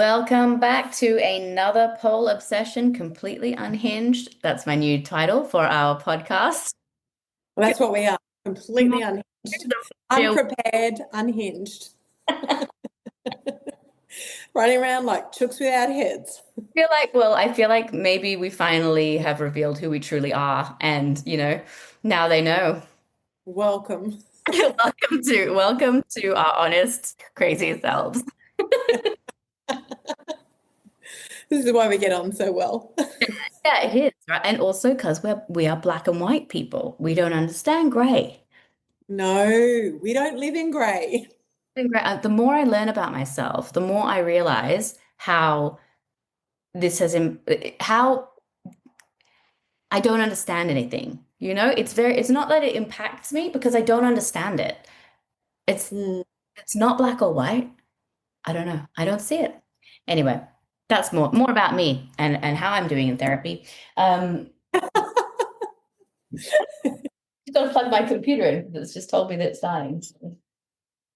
Welcome back to another pole obsession, completely unhinged. That's my new title for our podcast. Well, that's what we are, completely unhinged, Feel unprepared, unhinged, running around like chooks without heads. I feel like maybe we finally have revealed who we truly are, and now they know. Welcome. Welcome to our honest, crazy selves. This is why we get on so well. Yeah, it is, right? And also because we are black and white people. We don't understand gray. No, we don't live in grey. The more I learn about myself, the more I realize how this has how I don't understand anything. It's not that it impacts me because I don't understand it. It's Mm. it's not black or white. I don't know. I don't see it. Anyway, that's more about me and how I'm doing in therapy. Just got to plug my computer in because it's just told me that it's dying.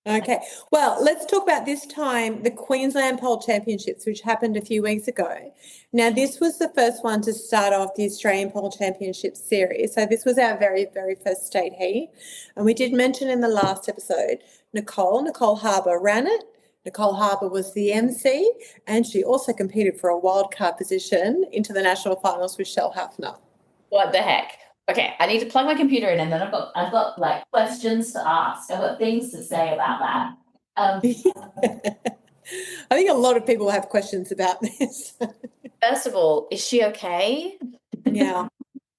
Okay, well, let's talk about this time the Queensland Pole Championships, which happened a few weeks ago. Now, this was the first one to start off the Australian Pole Championship series. So this was our very, very first state heat. And we did mention in the last episode, Nicole Harbour ran it. Nicole Harbour was the MC, and she also competed for a wildcard position into the national finals with Shell Hafner. What the heck? Okay, I need to plug my computer in, and then I've got like questions to ask. I've got things to say about that. I think a lot of people have questions about this. First of all, is she okay? Yeah,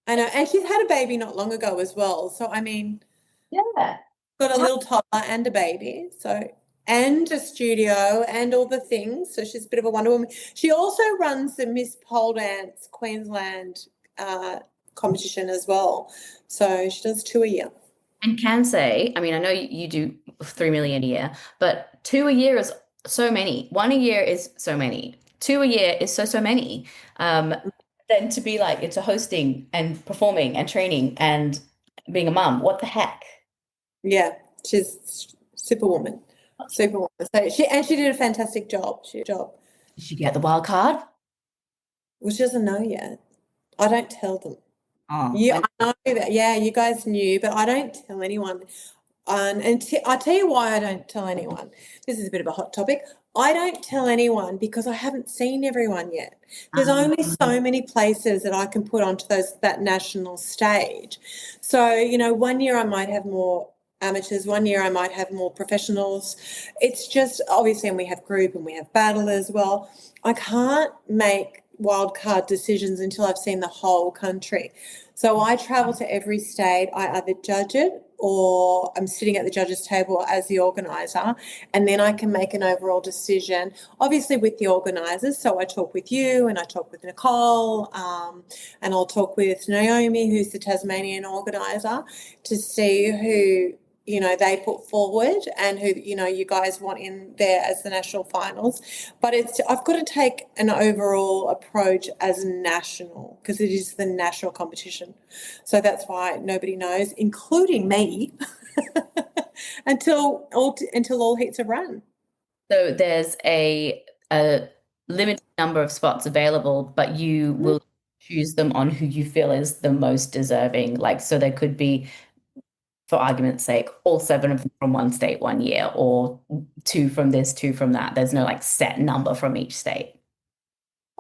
I know. And she's had a baby not long ago as well. So, I mean, Yeah. got a little toddler and a baby. So, and a studio and all the things. So she's a bit of a Wonder Woman. She also runs the Miss Pole Dance Queensland competition as well. So she does 2 a year. And can say, I mean, I know you do 3 million a year, but 2 a year is so many. 1 a year is so many. 2 a year is so many. Then to be like into hosting and performing and training and being a mum, what the heck? Yeah, she's superwoman. Superwoman. So she did a fantastic job. Did she get the wild card? Well, she doesn't know yet. I don't tell them. Oh, Yeah, I know that. Yeah, you guys knew, but I don't tell anyone. I'll tell you why I don't tell anyone. This is a bit of a hot topic. I don't tell anyone because I haven't seen everyone yet. There's only so many places that I can put onto that national stage. So, 1 year I might have more amateurs, 1 year I might have more professionals. It's just obviously, and we have group and we have battle as well. I can't make wildcard decisions until I've seen the whole country. So I travel to every state. I either judge it or I'm sitting at the judges' table as the organiser, and then I can make an overall decision, obviously with the organisers. So I talk with you and I talk with Nicole, and I'll talk with Naomi, who's the Tasmanian organiser, to see who they put forward and who you guys want in there as the national finals. But I've got to take an overall approach as national because it is the national competition. So that's why nobody knows, including me, until all heats are run. So there's a limited number of spots available, but you will choose them on who you feel is the most deserving. Like, so there could be, for argument's sake, all 7 of them from one state 1 year, or 2 from this, 2 from that. There's no like set number from each state.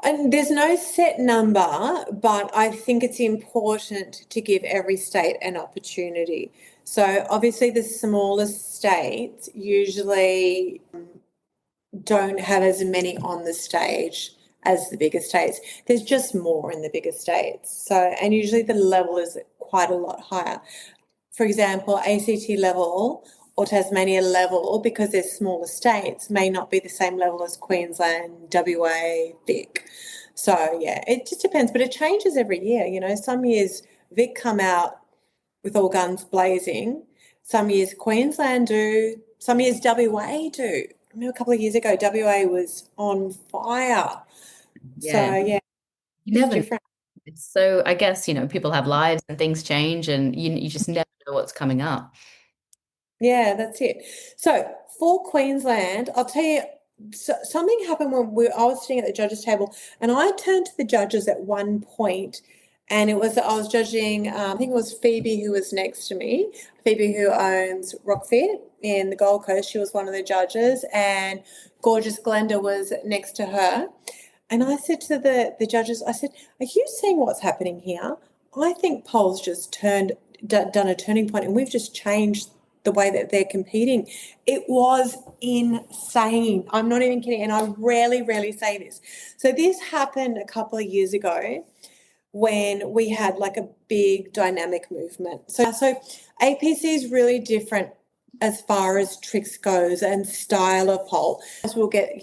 And there's no set number, but I think it's important to give every state an opportunity. So obviously the smallest states usually don't have as many on the stage as the bigger states. There's just more in the bigger states. So, and usually the level is quite a lot higher. For example, ACT level or Tasmania level, because they're smaller states, may not be the same level as Queensland, WA, VIC. So, yeah, it just depends. But it changes every year. Some years VIC come out with all guns blazing. Some years Queensland do. Some years WA do. I remember a couple of years ago, WA was on fire. Yeah. So, yeah, You never different. So I guess, people have lives and things change, and you just never know what's coming up. Yeah, that's it. So for Queensland, I'll tell you, something happened when I was sitting at the judges' table, and I turned to the judges at one point, and I was judging. I think it was Phoebe who was next to me. Phoebe, who owns Rockfit in the Gold Coast, she was one of the judges, and gorgeous Glenda was next to her. And I said to the judges, I said, "Are you seeing what's happening here? I think pole's just done a turning point, and we've just changed the way that they're competing." It was insane. I'm not even kidding. And I rarely say this. So this happened a couple of years ago when we had like a big dynamic movement. So APC is really different as far as tricks goes and style of pole. We'll get,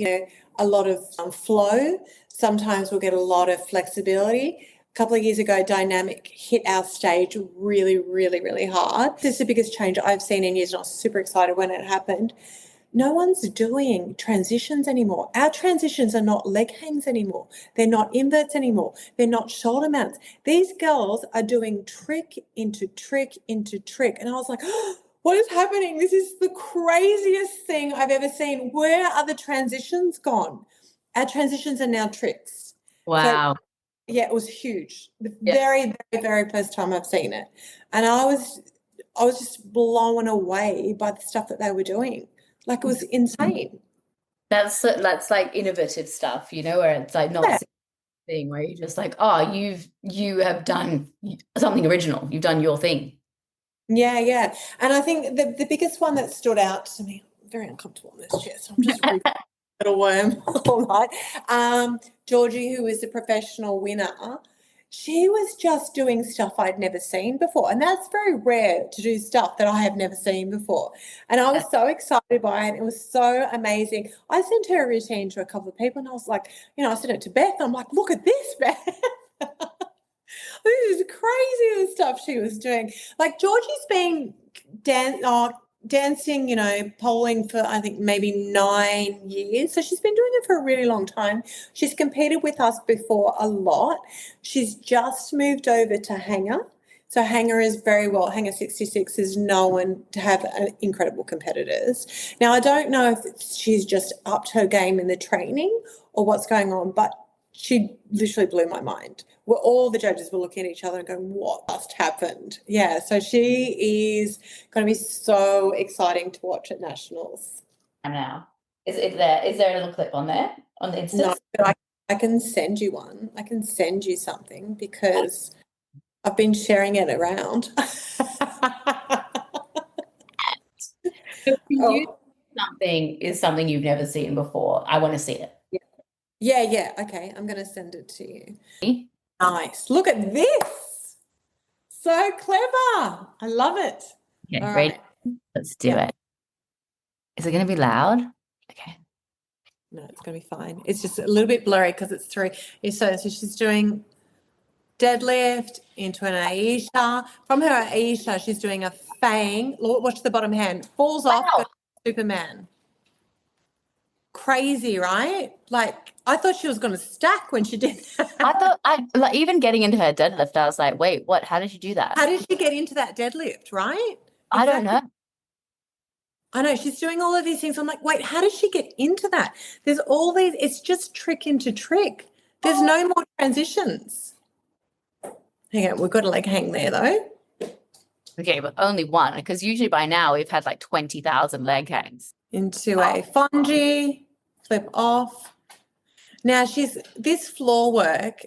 a lot of flow. Sometimes we'll get a lot of flexibility. A couple of years ago, dynamic hit our stage really, really, really hard. This is the biggest change I've seen in years, and I was super excited when it happened. No one's doing transitions anymore. Our transitions are not leg hangs anymore. They're not inverts anymore. They're not shoulder mounts. These girls are doing trick into trick into trick. And I was like, oh, what is happening? This is the craziest thing I've ever seen. Where are the transitions gone? Our transitions are now tricks. Wow. So, yeah, it was huge. The very, very, very first time I've seen it. And I was just blown away by the stuff that they were doing. Like, it was insane. That's like innovative stuff, where it's like not thing where you're just like, oh, you have done something original. You've done your thing. Yeah. And I think the biggest one that stood out to me, I'm very uncomfortable in this chair, so I'm just really little worm all night. Georgie, who is the professional winner, she was just doing stuff I'd never seen before. And that's very rare to do stuff that I have never seen before. And I was so excited by it. It was so amazing. I sent her a routine to a couple of people, and I was like, I sent it to Beth. I'm like, look at this, Beth. This is crazy, the stuff she was doing. Like, Georgie's been dancing, polling for, I think, maybe 9 years. So she's been doing it for a really long time. She's competed with us before a lot. She's just moved over to Hanger. So Hanger Hanger 66 is known to have incredible competitors. Now, I don't know if she's just upped her game in the training or what's going on, but she literally blew my mind. Where all the judges were looking at each other and going, what just happened? Yeah, so she is going to be so exciting to watch at Nationals. Now, is there a little clip on there on the Insta? No, but I can send you one. I can send you something because I've been sharing it around. Something is something you've never seen before. I want to see it. Yeah. Okay, I'm going to send it to you. Nice. Look at this. So clever. I love it. Okay, all right. Let's do it. Is it going to be loud? Okay. No, it's going to be fine. It's just a little bit blurry because it's through. So she's doing deadlift into an Aisha. From her Aisha, she's doing a fang. Watch the bottom hand. Falls off. Superman. Crazy, right? Like, I thought she was going to stack when she did that. I thought even getting into her deadlift, I was like, wait, what? How did she do that? How did she get into that deadlift, right? I don't know. I know, she's doing all of these things. I'm like, wait, how does she get into that? There's all these, it's just trick into trick. There's no more transitions. Hang on, we've got a leg hang there though. Okay, but only one, because usually by now we've had like 20,000 leg hangs. Into a fungi, flip off. Now this floor work,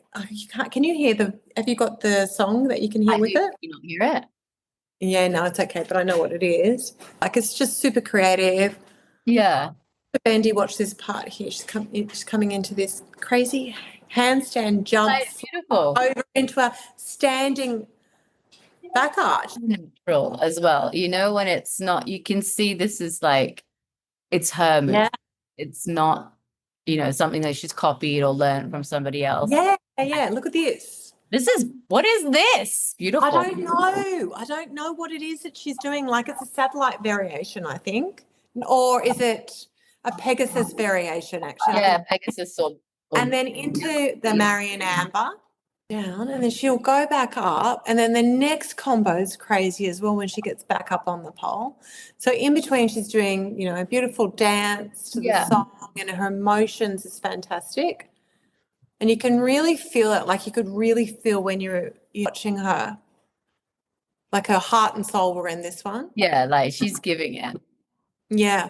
can you hear have you got the song that you can hear with it? You don't hear it? Yeah, no, it's okay, but I know what it is. Like, it's just super creative. Yeah. Bendy, watch this part here. She's coming into this crazy handstand jump. So beautiful. Over into a standing back arch. Natural as well. When it's not, you can see this is like, it's her move. Yeah. It's not, something that she's copied or learned from somebody else. Yeah. Look at this. What is this? Beautiful. I don't know what it is that she's doing. Like, it's a satellite variation, I think. Or is it a Pegasus variation, actually? Yeah, Pegasus or and then into the Marion Amber. down, and then she'll go back up, and then the next combo is crazy as well when she gets back up on the pole. So in between, she's doing, you know, a beautiful dance to the Yeah. song, and her emotions is fantastic. And you can really feel it, like you could really feel when you're watching her, like her heart and soul were in this one. Yeah, like she's giving it. Yeah.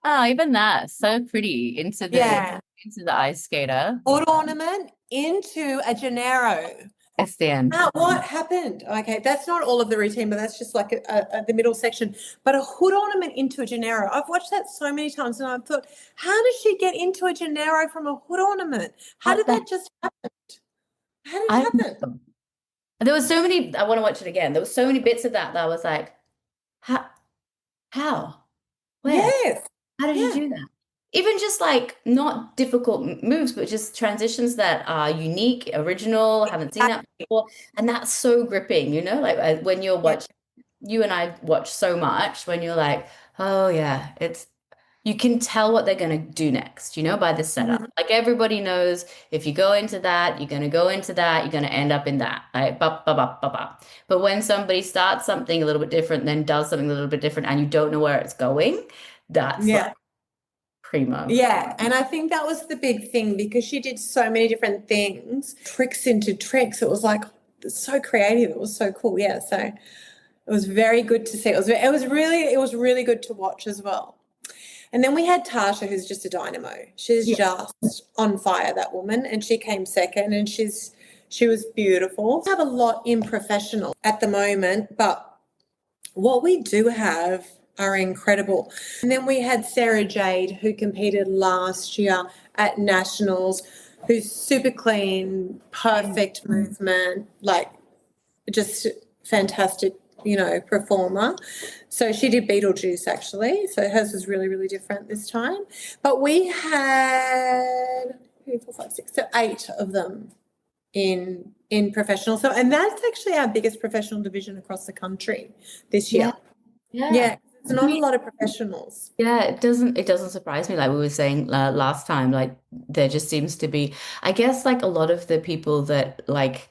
Oh, even that, so pretty Yeah. into the ice skater. Foot ornament into a Gennaro. I stand. What happened? Okay, that's not all of the routine, but that's just like the middle section. But a hood ornament into a Gennaro. I've watched that so many times, and I've thought, how did she get into a Gennaro from a hood ornament? How did that just happen? How did it I happen? there was so many. I want to watch it again. There was so many bits of that I was like, how, how, where, Yes. how did you Yeah. do that? Even just like not difficult moves, but just transitions that are unique, original, haven't seen that before, and that's so gripping. You know, like when you're Yeah. watching, you and I watch so much when you're like, oh yeah, it's you can tell what they're going to do next, you know, by the setup. Mhm. Like everybody knows if you go into that, you're going to go into that, you're going to end up in that. Like, ba, ba, ba, ba, ba. But when somebody starts something a little bit different, then does something a little bit different, and you don't know where it's going, that's Yeah. like primo. Yeah, and I think that was the big thing because she did so many different things, tricks into tricks. It was like so creative. It was so cool. Yeah, so it was very good to see. It was really good to watch as well. And then we had Tasha, who's just a dynamo. She's Yeah. just on fire, that woman, and she came second, and she was beautiful. We have a lot in professional at the moment, but what we do have are incredible. And then we had Sarah Jade, who competed last year at Nationals, who's super clean, perfect movement, like just fantastic, you know, performer. So she did Beetlejuice actually. So hers was really, really different this time. But we had 8 of them in professional. So and that's actually our biggest professional division across the country this Yeah. year. Yeah. Yeah, it's not a lot of professionals. Yeah, it doesn't surprise me like we were saying last time like there just seems to be I guess like a lot of the people that like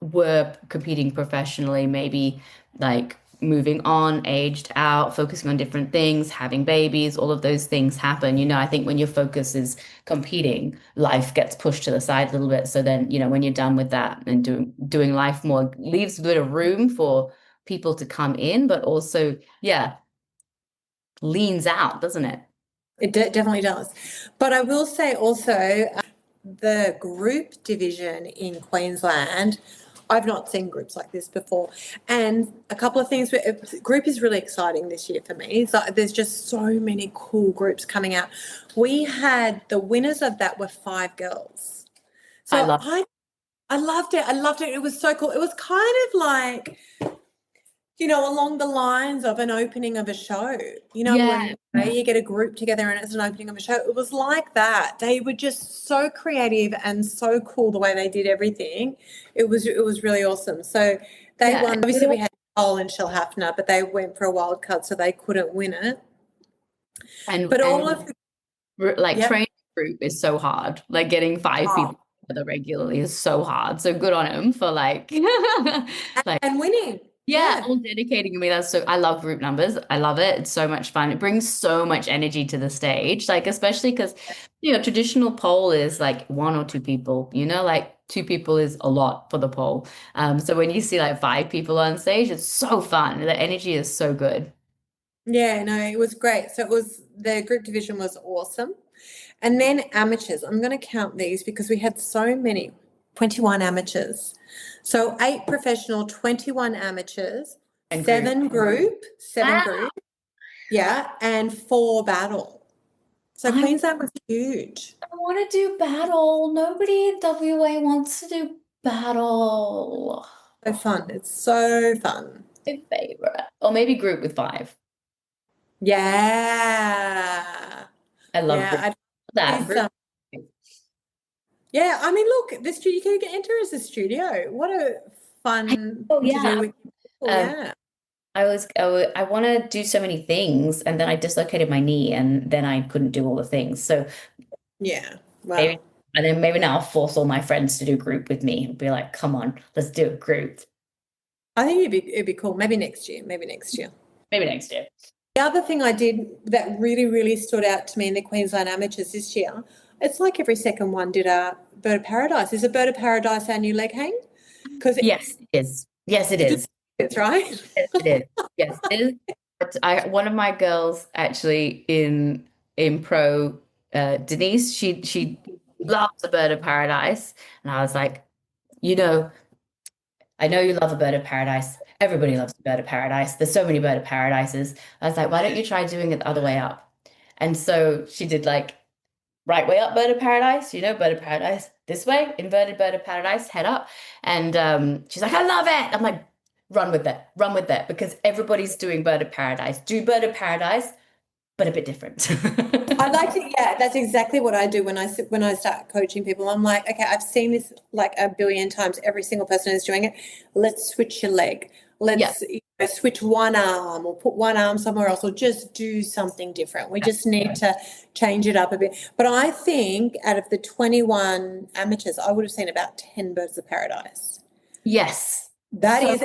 were competing professionally, maybe like moving on, aged out, focusing on different things, having babies, all of those things happen. You know, I think when your focus is competing, life gets pushed to the side a little bit. So then, you know, when you're done with that and doing life more, leaves a bit of room for people to come in, but also, yeah, leans out, doesn't it? It definitely does. But I will say also the group division in Queensland, I've not seen groups like this before. And a couple of things, group is really exciting this year for me. So there's just so many cool groups coming out. We had the winners of that were 5 girls. I So love I loved it. I loved it. It was so cool. It was kind of like, you know, along the lines of an opening of a show. You know, Yeah. when you get a group together and it's an opening of a show. It was like that. They were just so creative and so cool the way they did everything. It was really awesome. So they Yeah. won. Obviously, we had Cole and Shell Hafner, but they went for a wild card, so they couldn't win it. But all of the like yep. training group is so hard. Like getting 5 people together regularly is so hard. So good on him for like like And winning. yeah, Yeah. all dedicating to me. That's so I love group numbers. I love it. It's so much fun. It brings so much energy to the stage. Like especially because you know, traditional pole is like 1 or 2 people, you know, like 2 people is a lot for the pole. So when you see like 5 people on stage, it's so fun. The energy is so good. Yeah, no, it was great. So it was the group division was awesome. And then amateurs. I'm going to count these because we had so many 21 amateurs. So 8 professional, 21 amateurs, And group. 7 Ah, group, yeah, and 4 battle. So I Queensland was huge. want to do battle. Nobody in WA wants to do battle. So fun. It's so fun. My favorite. Or maybe group with 5. Yeah. I love group. Yeah. That group. Yeah, I mean, look, the studio, you can enter as a studio. What a fun Oh thing to do yeah. with people. Um, Yeah. I want to do so many things, and then I dislocated my knee, and then I couldn't do all the things. So Yeah. maybe Wow. And then maybe now I'll force all my friends to do group with me and be like, come on, let's do a group. I think it'd be cool. Maybe next year. Maybe next year. Maybe next year. The other thing I did that really, really stood out to me in the Queensland Amateurs this year, it's like every second one did a Bird of Paradise. Is a Bird of Paradise our new leg hang? Because Yes, it is. Yes, it is. it's right. Yes, it is. Yes, it is. One of my girls actually in pro, Denise, she loves a bird of paradise, and I was like, you know, I know you love a bird of paradise. Everybody loves a bird of paradise. There's so many bird of paradises. I was like, why don't you try doing it the other way up? And so she did like right way up bird of paradise, bird of paradise this way, inverted bird of paradise, head up. And she's like, I love it. I'm like, run with that, because everybody's doing bird of paradise. Do bird of paradise, but a bit different. I like to, yeah, that's exactly what I do when I start coaching people. I'm like, okay, I've seen this like a billion times. Every single person is doing it. Let's switch your leg. Let's switch one arm or put one arm somewhere else or just do something different. We just need to change it up a bit. But I think out of the 21 amateurs, I would have seen about 10 birds of paradise. Yes. That is,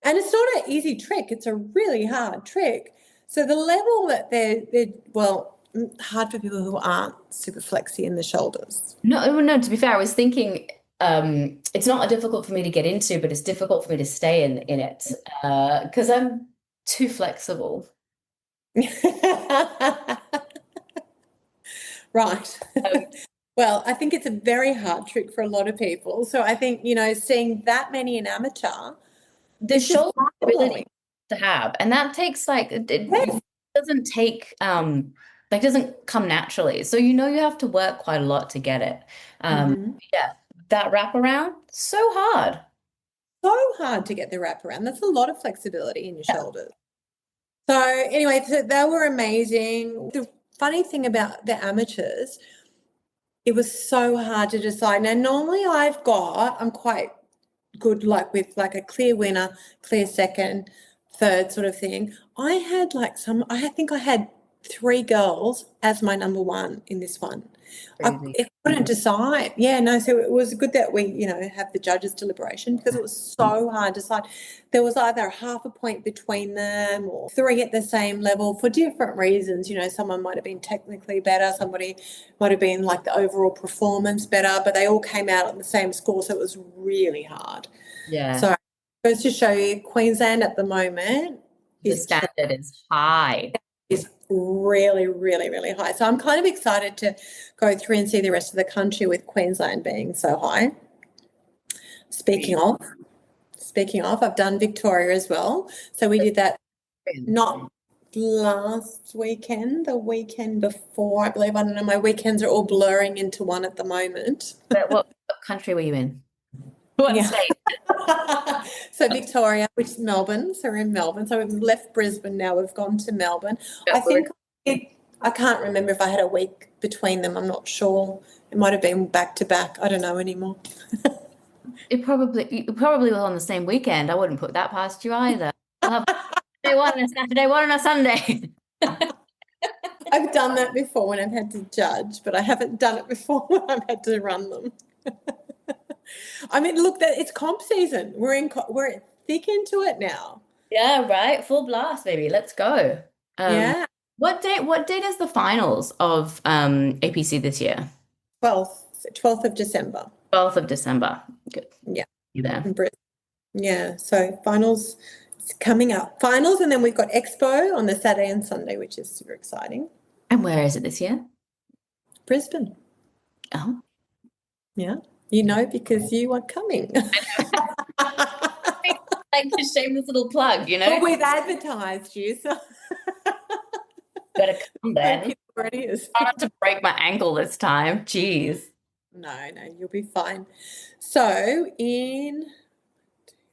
and it's not an easy trick. It's a really hard trick. So the level that they're well, hard for people who aren't super flexy in the shoulders. No, to be fair, I was thinking it's not difficult for me to get into, but it's difficult for me to stay in it because I'm too flexible. Right. Well, I think it's a very hard trick for a lot of people. So I think, seeing that many in amateur, the shoulder ability to have, and that takes like it doesn't take doesn't come naturally. So you have to work quite a lot to get it. Yeah, that wraparound, so hard. So hard to get the wraparound. That's a lot of flexibility in your shoulders. So anyway, so they were amazing. The funny thing about the amateurs, it was so hard to decide. Now, normally I'm quite good like with like a clear winner, clear second, third sort of thing. I think I had 3 girls as my number one in this one. I couldn't decide. Yeah, no, so it was good that we, have the judges' deliberation because it was so hard to decide. There was either half a point between them or 3 at the same level for different reasons. Someone might have been technically better, somebody might have been like the overall performance better, but they all came out on the same score, so it was really hard. Yeah. So goes to show you Queensland at the moment the standard is high. Is really, really, really high. So I'm kind of excited to go through and see the rest of the country with Queensland being so high. Speaking of, I've done Victoria as well. So we did that not last weekend, the weekend before, I believe. I don't know, my weekends are all blurring into one at the moment. What country were you in? What state? So Victoria, which is Melbourne. So we're in Melbourne. So we've left Brisbane now. We've gone to Melbourne. I think I can't remember if I had a week between them. I'm not sure. It might have been back to back. I don't know anymore. It probably was on the same weekend. I wouldn't put that past you either. I'll have Saturday one and a Saturday one and a Sunday. I've done that before when I've had to judge, but I haven't done it before when I've had to run them. I mean, look, it's comp season. We're thick into it now. Yeah, right. Full blast, baby. Let's go. Yeah. What date is the finals of APC this year? 12th of December. 12th of December. Good. Yeah. You there? Yeah. So finals is coming up. Finals, and then we've got Expo on the Saturday and Sunday, which is super exciting. And where is it this year? Brisbane. Oh. Yeah. Because you are coming. Like a shameless little plug, Well, we've advertised you, so better come then. Where it is. Try not to break my ankle this time. Jeez. No, you'll be fine. So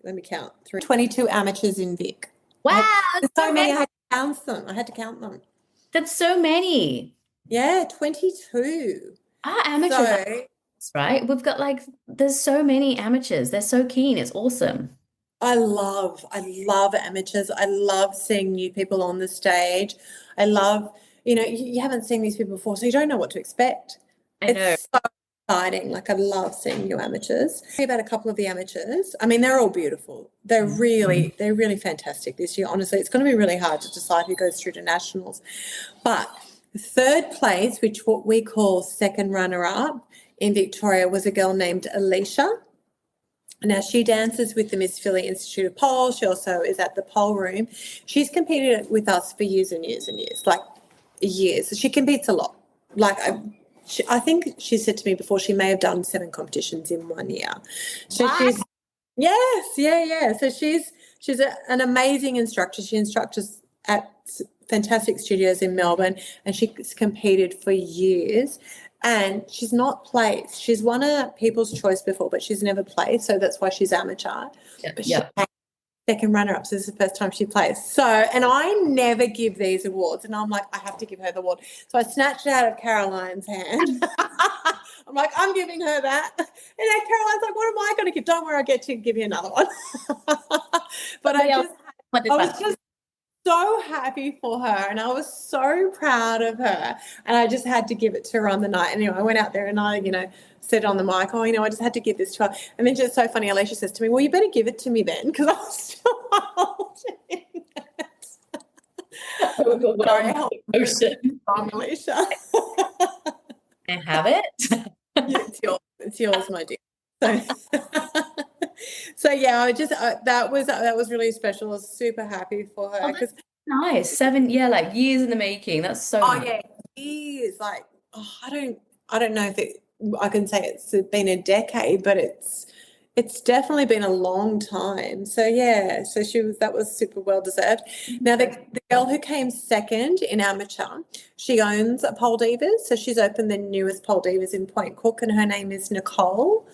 let me count, 22 amateurs in VIC. Wow, so many. I had to count them. That's so many. Yeah, 22. Our amateurs, right? We've got there's so many amateurs. They're so keen. It's awesome. I love amateurs. I love seeing new people on the stage. I love, you haven't seen these people before, so you don't know what to expect. I know. It's so exciting. Like, I love seeing new amateurs. About a couple of the amateurs. I mean, they're all beautiful. They're really fantastic this year. Honestly, it's going to be really hard to decide who goes through to nationals. But third place, which what we call second runner-up in Victoria, was a girl named Alicia. Now, she dances with the Miss Philly Institute of Pole. She also is at the Pole Room. She's competed with us for years and years and years, like years. She competes a lot. Like, I think she said to me before she may have done 7 competitions in 1 year. So she's, yes, yeah. So she's an amazing instructor. She instructs at fantastic studios in Melbourne, and she's competed for years. And she's not placed. She's won a People's Choice before, but she's never placed, so that's why she's amateur. But she came second runner-up, so this is the first time she plays. So, and I never give these awards, and I'm like, I have to give her the award. So I snatched it out of Caroline's hand. I'm like, I'm giving her that. And then Caroline's like, what am I going to give? Don't worry, I get to give you another one. But I was just so happy for her, and I was so proud of her, and I just had to give it to her on the night. Anyway, I went out there and I, said on the mic, oh, I just had to give this to her. And then just so funny, Alicia says to me, well, you better give it to me then, because I was still holding it. Sorry, Alicia. I have it. It's yours, my dear. So yeah, I just that was really special. I was super happy for her. That's nice. 7 like years in the making. That's so nice. Yeah, years. Like, I don't know if I can say it's been a decade, but it's definitely been a long time. So yeah, so that was super well deserved. Now the girl who came second in amateur, she owns a Pole Divas, so she's opened the newest Pole Divas in Point Cook, and her name is Nicole.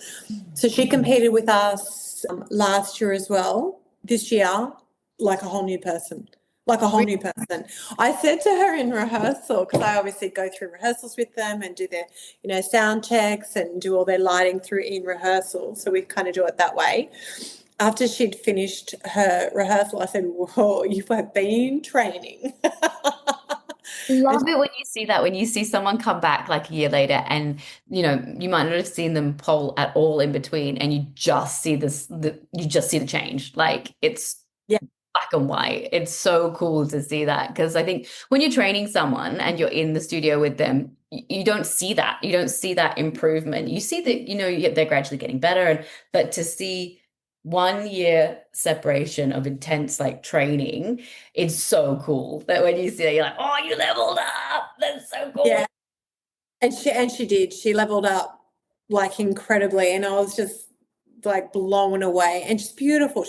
So she competed with us last year as well. This year, like a whole new person. I said to her in rehearsal, because I obviously go through rehearsals with them and do their, sound checks and do all their lighting through in rehearsal. So we kind of do it that way. After she'd finished her rehearsal, I said, whoa, you have been training. Love it when you see that, when you see someone come back like a year later and, you might not have seen them pole at all in between, and you just see the change. Like, it's black and white. It's so cool to see that, because I think when you're training someone and you're in the studio with them, you don't see that. You don't see that improvement. You see that, they're gradually getting better. But to see 1 year separation of intense training, it's so cool that when you see it, you're like, oh, you leveled up. That's so cool. Yeah. And she did. She leveled up incredibly. And I was just blown away, and just beautiful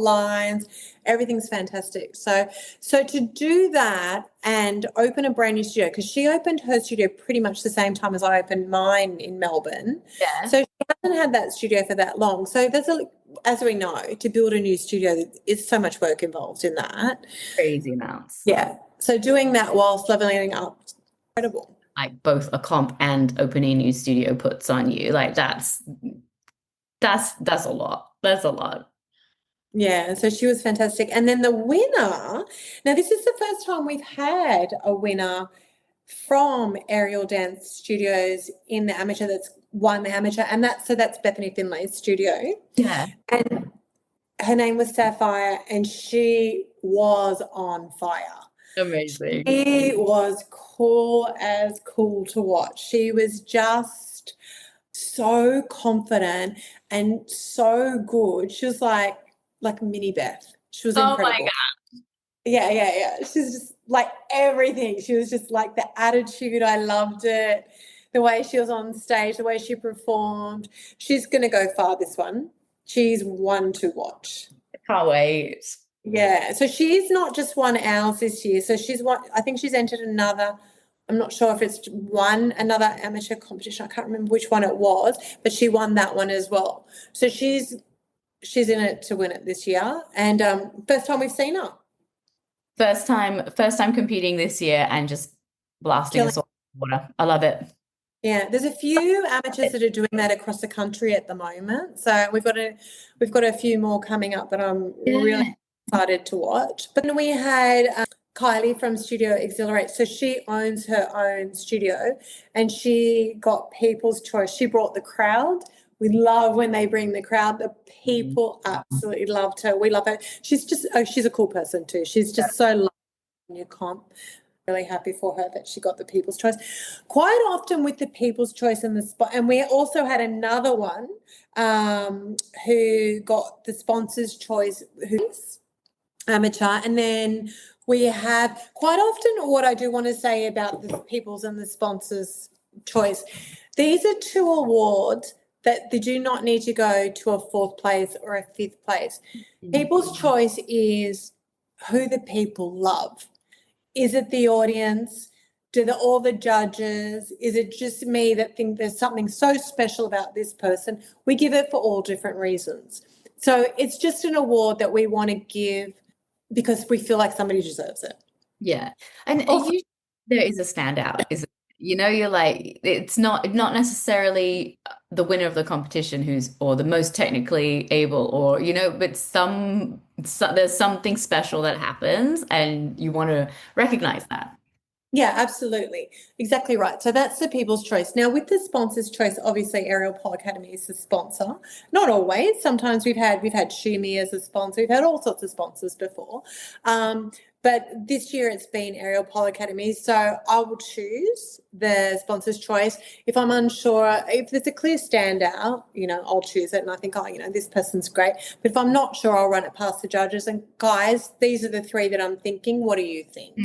lines. Everything's fantastic. So to do that and open a brand new studio, because she opened her studio pretty much the same time as I opened mine in Melbourne. Yeah. So she hasn't had that studio for that long. So there's as we know, to build a new studio, it's so much work involved in that. Crazy amounts. Yeah. So doing that whilst leveling up, incredible. Like both a comp and opening a new studio puts on you. That's a lot. That's a lot. Yeah, so she was fantastic. And then the winner, now this is the first time we've had a winner from Aerial Dance Studios in the amateur that's won the amateur, and that's Bethany Finlay's studio. Yeah. And her name was Sapphire, and she was on fire. Amazing. She was cool to watch. She was just so confident and so good. She was like mini Beth. She was incredible. Oh my God. Yeah. She's just everything. She was just the attitude. I loved it. The way she was on stage, the way she performed. She's going to go far, this one. She's one to watch. Can't wait. Yeah. So she's not just won ours this year. So I think she's entered another. I'm not sure if it's won another amateur competition. I can't remember which one it was, but she won that one as well. So she's in it to win it this year, and first time we've seen her. First time competing this year, and just blasting us all in the water. I love it. Yeah, there's a few amateurs that are doing that across the country at the moment. So we've got a few more coming up that I'm really excited to watch. But then we had Kylie from Studio Exhilarate. So she owns her own studio and she got People's Choice. She brought the crowd. We love when they bring the crowd. The people absolutely loved her. We love her. She's just, she's a cool person too. She's just so lovely in your comp. Really happy for her that she got the People's Choice. Quite often with the People's Choice and the spot, and we also had another one who got the Sponsors' Choice, who's amateur, and then we have quite often what I do want to say about the People's and the Sponsors' Choice. These are two awards that they do not need to go to a 4th place or a 5th place. People's Choice is who the people love. Is it the audience? All the judges? Is it just me that think there's something so special about this person? We give it for all different reasons. So it's just an award that we want to give because we feel like somebody deserves it. Yeah. And usually there is a standout, is it? You know, you're like, it's not necessarily the winner of the competition or the most technically able, or, you know, but there's something special that happens and you want to recognize that. Yeah, absolutely. Exactly right. So that's the People's Choice. Now, with the Sponsors' Choice, obviously Aerial Pole Academy is the sponsor. Not always. Sometimes we've had Shumi as a sponsor. We've had all sorts of sponsors before. But this year it's been Aerial Pole Academy. So I will choose the Sponsors' Choice. If I'm unsure, if there's a clear standout, you know, I'll choose it. And I think, oh, you know, this person's great. But if I'm not sure, I'll run it past the judges. And guys, these are the 3 that I'm thinking. What do you think?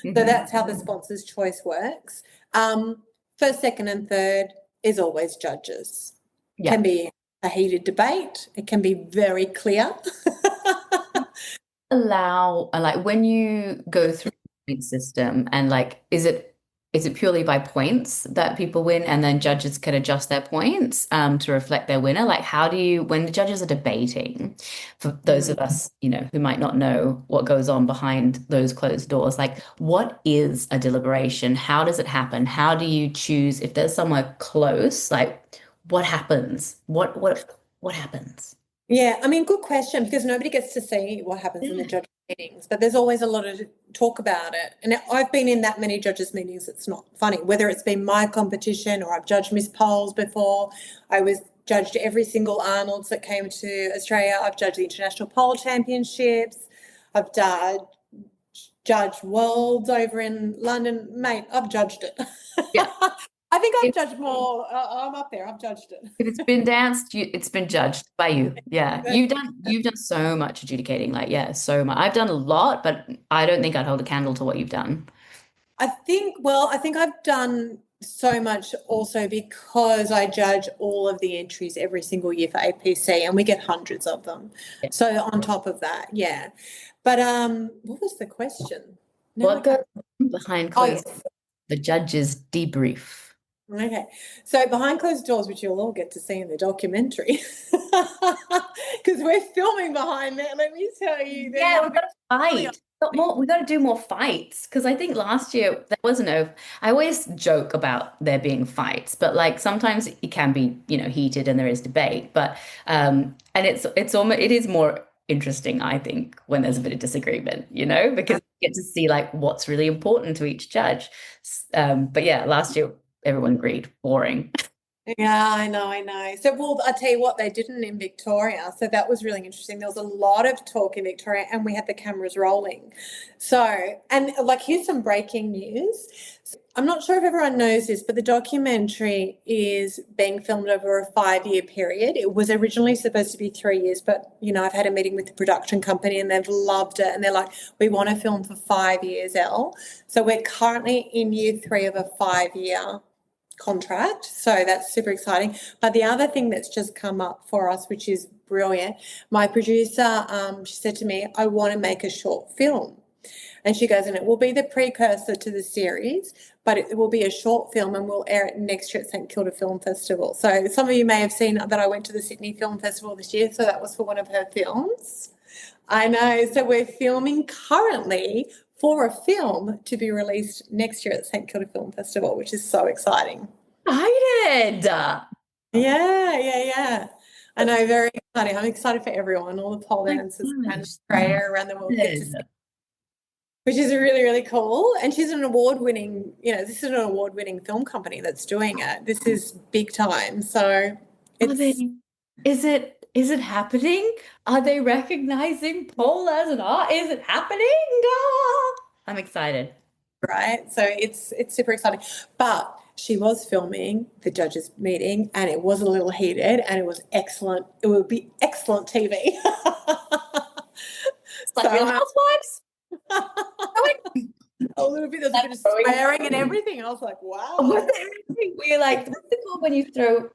So that's how the Sponsors' Choice works. First, second, and third is always judges. Yeah. Can be a heated debate. It can be very clear. Like when you go through the point system and like, is it purely by points that people win and then judges can adjust their points to reflect their winner? Like when the judges are debating, for those of us, you know, who might not know what goes on behind those closed doors, like what is a deliberation? How does it happen? How do you choose if there's somewhere close? Like what happens? What happens? Yeah, I mean, good question, because nobody gets to see what happens in the judges' meetings, but there's always a lot of talk about it. And I've been in that many judges' meetings, it's not funny, whether it's been my competition or I've judged Miss Poles before. I was judged every single Arnold's that came to Australia. I've judged the International Pole Championships. I've judged Worlds over in London. Mate, I've judged it. Yeah. I think I've judged more. I'm up there. I've judged it. If it's been danced, it's been judged by you. Yeah. You've done so much adjudicating, like, yeah, so much. I've done a lot, but I don't think I'd hold a candle to what you've done. I think I've done so much also because I judge all of the entries every single year for APC and we get hundreds of them. Yeah. So on top of that, yeah. But what was the question? What goes behind closed doors? The judges debrief. Okay, so behind closed doors, which you'll all get to see in the documentary, because we're filming behind there. Let me tell you. Yeah, we've got to fight. We got to do more fights because I think last year there was no. I always joke about there being fights, but like sometimes it can be, you know, heated and there is debate. But and it is more interesting, I think, when there's a bit of disagreement, you know, because you get to see like what's really important to each judge. But yeah, last year everyone agreed, boring. Yeah, I know. So, well, I tell you what, they didn't in Victoria. So that was really interesting. There was a lot of talk in Victoria and we had the cameras rolling. So, and like, here's some breaking news. So, I'm not sure if everyone knows this, but the documentary is being filmed over a 5-year period. It was originally supposed to be 3 years, but, you know, I've had a meeting with the production company and they've loved it. And they're like, we want to film for 5 years, Elle. So we're currently in year 3 of a 5-year contract, so that's super exciting. But the other thing that's just come up for us, which is brilliant, my producer, she said to me, I want to make a short film. And she goes, and it will be the precursor to the series, but it will be a short film and we'll air it next year at St Kilda Film Festival. So some of you may have seen that I went to the Sydney Film Festival this year, so that was for one of her films. I know, so we're filming currently for a film to be released next year at St Kilda Film Festival, which is so exciting. Excited. Yeah. I know, very exciting. I'm excited for everyone, all the pole dancers around Australia, around the world get to see which is really, really cool. And she's an award-winning, this is an award-winning film company that's doing it. This is big time. So it's Is it happening? Are they recognizing pole as an art? Is it happening? Ah, I'm excited. right. So it's super exciting. But she was filming the judges meeting and it was a little heated and it was excellent. It would be excellent TV. It's like Real Housewives. A little bit, there's a bit of swearing and everything. I was like, wow. We're like, what's it called when you throw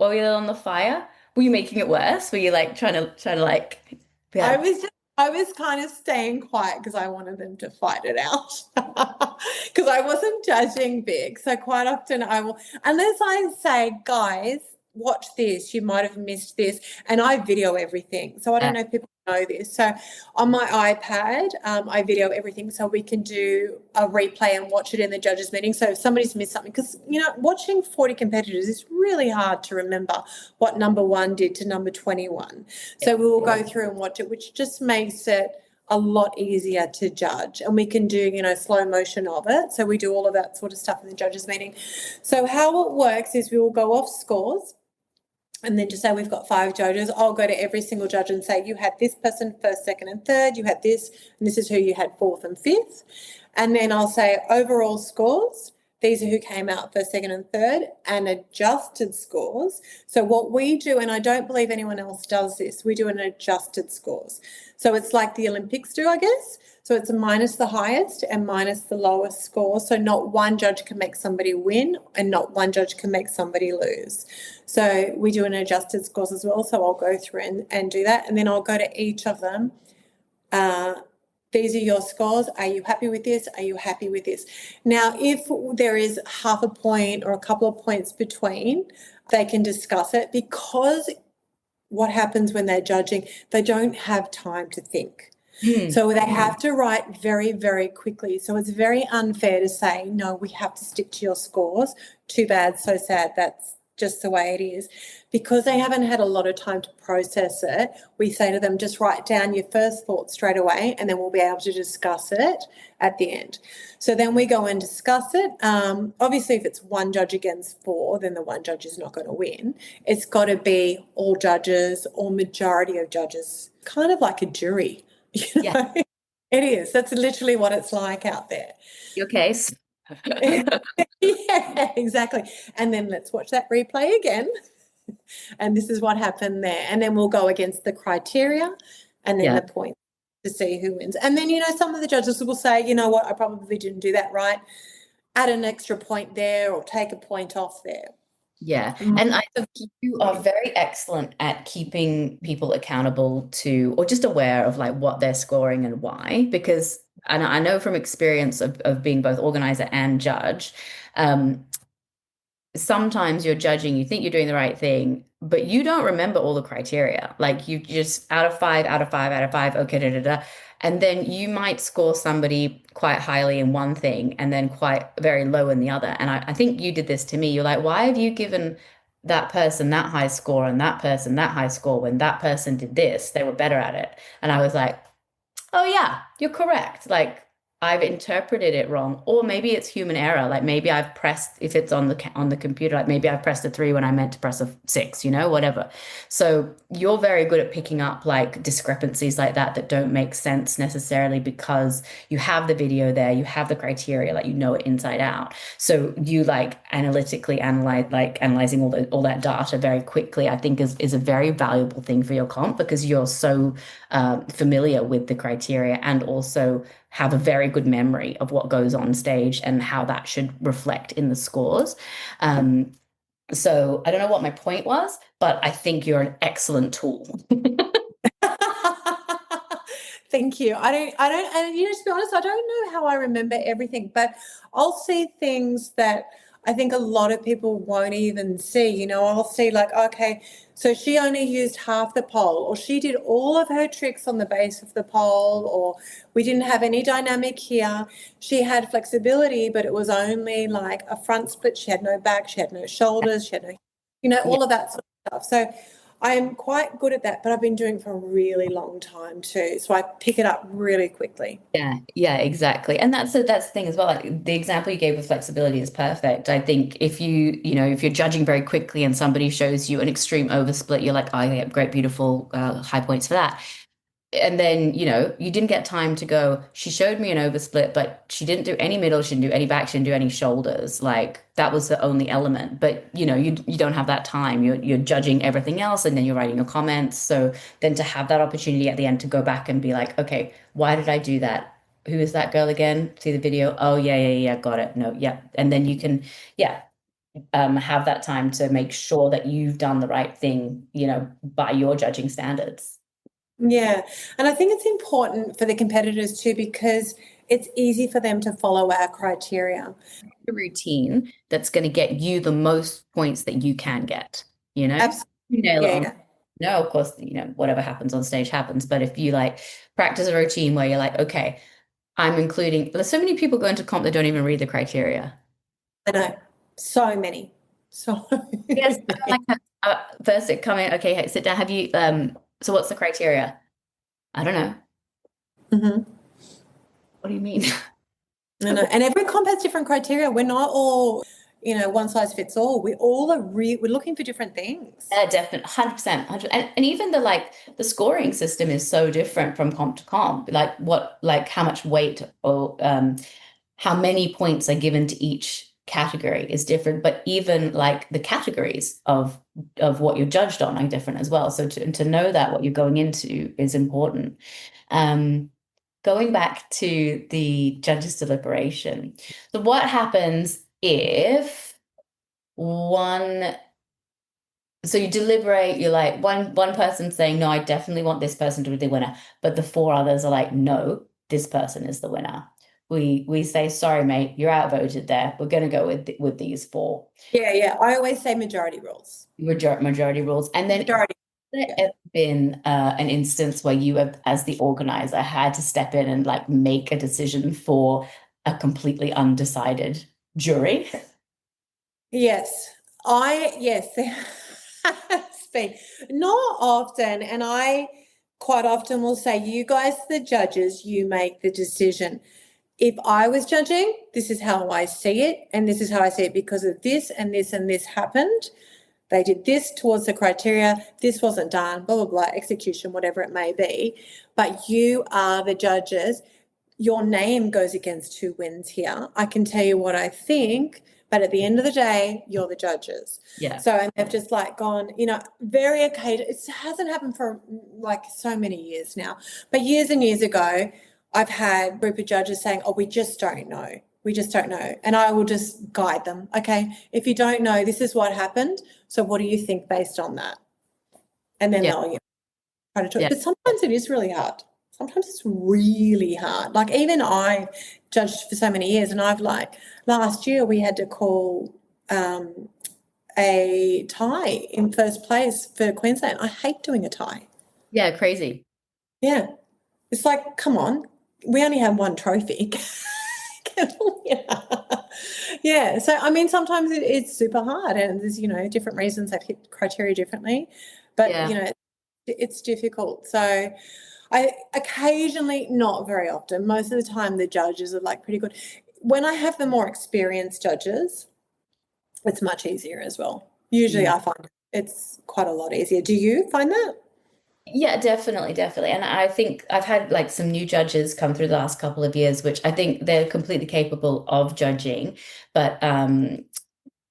oil on the fire? Were you making it worse? Were you like trying to like I was kind of staying quiet because I wanted them to fight it out. Because I wasn't judging Vic. So quite often I will, unless I say, guys, watch this, you might have missed this. And I video everything. So I don't know if people know this. So on my iPad, I video everything so we can do a replay and watch it in the judges meeting. So if somebody's missed something, because, watching 40 competitors is really hard to remember what number 1 did to number 21. So we will go through and watch it, which just makes it a lot easier to judge. And we can do, slow motion of it. So we do all of that sort of stuff in the judges meeting. So how it works is we will go off scores. And then just say we've got 5 judges, I'll go to every single judge and say, you had this person first, second and third, you had this, and this is who you had fourth and fifth. And then I'll say overall scores, these are who came out first, second and third, and adjusted scores. So what we do, and I don't believe anyone else does this, we do an adjusted scores. So it's like the Olympics do, I guess. So it's minus the highest and minus the lowest score. So not one judge can make somebody win and not one judge can make somebody lose. So we do an adjusted scores as well. So I'll go through and do that. And then I'll go to each of them. These are your scores. Are you happy with this? Are you happy with this? Now, if there is half a point or a couple of points between, they can discuss it, because what happens when they're judging, they don't have time to think. So they have to write very, very quickly. So it's very unfair to say, no, we have to stick to your scores. Too bad, so sad. That's just the way it is. Because they haven't had a lot of time to process it, we say to them, just write down your first thoughts straight away and then we'll be able to discuss it at the end. So then we go and discuss it. Obviously, if it's one judge against 4, then the one judge is not going to win. It's got to be all judges or majority of judges, kind of like a jury. Yeah. It is. That's literally what it's like out there. Your case. Yeah, exactly. And then let's watch that replay again. And this is what happened there. And then we'll go against the criteria and then the points to see who wins. And then, some of the judges will say, you know what, I probably didn't do that right. Add an extra point there or take a point off there. Yeah. And I think you are very excellent at keeping people accountable to, or just aware of like what they're scoring and why, because, and I know from experience of being both organizer and judge, sometimes you're judging, you think you're doing the right thing, but you don't remember all the criteria. Like you just out of five, okay, da, da, da. And then you might score somebody quite highly in one thing and then quite very low in the other. And I think you did this to me. You're like, why have you given that person that high score and that person that high score when that person did this? They were better at it. And I was like, oh yeah, you're correct. Like I've interpreted it wrong, or maybe it's human error. Like maybe I've pressed, if it's on the computer, like maybe I've pressed a 3 when I meant to press a 6, whatever. So you're very good at picking up like discrepancies like that don't make sense necessarily, because you have the video there, you have the criteria, like it inside out. So you like analytically analyzing all that data very quickly, I think is a very valuable thing for your comp, because you're so familiar with the criteria and also have a very good memory of what goes on stage and how that should reflect in the scores. So I don't know what my point was, but I think you're an excellent tool. Thank you. I don't, and to be honest, I don't know how I remember everything, but I'll see things that I think a lot of people won't even see. I'll see like, okay, so she only used half the pole, or she did all of her tricks on the base of the pole, or we didn't have any dynamic here. She had flexibility, but it was only like a front split. She had no back, she had no shoulders, she had no, all of that sort of stuff. So I am quite good at that, but I've been doing it for a really long time too. So I pick it up really quickly. Yeah, exactly. And that's the thing as well. Like the example you gave with flexibility is perfect. I think if if you're judging very quickly and somebody shows you an extreme oversplit, you're like, oh, yeah, great, beautiful, high points for that. And then, you didn't get time to go, she showed me an oversplit, but she didn't do any middle, she didn't do any back, she didn't do any shoulders. Like that was the only element. But you don't have that time. You're judging everything else and then you're writing your comments. So then to have that opportunity at the end to go back and be like, okay, why did I do that? Who is that girl again? See the video. Oh yeah, got it. No, yeah. And then you can, yeah, have that time to make sure that you've done the right thing, by your judging standards. Yeah. And I think it's important for the competitors too, because it's easy for them to follow our criteria. A routine that's going to get you the most points that you can get, Absolutely. You nail it on. Yeah. No, of course, whatever happens on stage happens. But if you like practice a routine where you're like, okay, I'm including, there's so many people going to comp that don't even read the criteria. I know. So many. So Yes, many. like first it come in, okay, hey, sit down. Have you so what's the criteria? I don't know. Mhm. What do you mean? I know. And every comp has different criteria. We're not all, one size fits all. We all are we're looking for different things. Yeah, definitely, 100%, 100. And even the scoring system is so different from comp to comp. Like how much weight or how many points are given to each category is different. But even like the categories of what you're judged on are different as well. So to know that what you're going into is important. Going back to the judges' deliberation. So what happens if one so you deliberate, you're like one person saying, no, I definitely want this person to be the winner, but the four others are like, no, this person is the winner. We say, sorry, mate, you're outvoted there. We're gonna go with these four. Yeah, yeah. I always say majority rules. Majority rules. And then Majority. has there Yeah. ever been an instance where you have, as the organizer, had to step in and like make a decision for a completely undecided jury? Yes. Yes, there has been. Not often. And I quite often will say, you guys, the judges, you make the decision. If I was judging, this is how I see it, and this is how I see it because of this and this happened. They did this towards the criteria, this wasn't done, blah, blah, blah, execution, whatever it may be. But you are the judges. Your name goes against who wins here. I can tell you what I think, but at the end of the day, you're the judges. Yeah. So, and they've just like gone, very occasional. It hasn't happened for like so many years now, but years and years ago, I've had a group of judges saying, oh, we just don't know. We just don't know. And I will just guide them. Okay, if you don't know, this is what happened. So what do you think based on that? And then they'll try to talk. Yeah. But sometimes it is really hard. Sometimes it's really hard. Like even I judged for so many years, and I've like last year we had to call a tie in first place for Queensland. I hate doing a tie. Yeah, crazy. Yeah. It's like, come on, we only have one trophy. Yeah. So, I mean, sometimes it's super hard and there's, different reasons that hit criteria differently, but, it's difficult. So I occasionally, not very often, most of the time the judges are like pretty good. When I have the more experienced judges, it's much easier as well. Usually I find it's quite a lot easier. Do you find that? Yeah, definitely, definitely. And I think I've had like some new judges come through the last couple of years, which I think they're completely capable of judging, but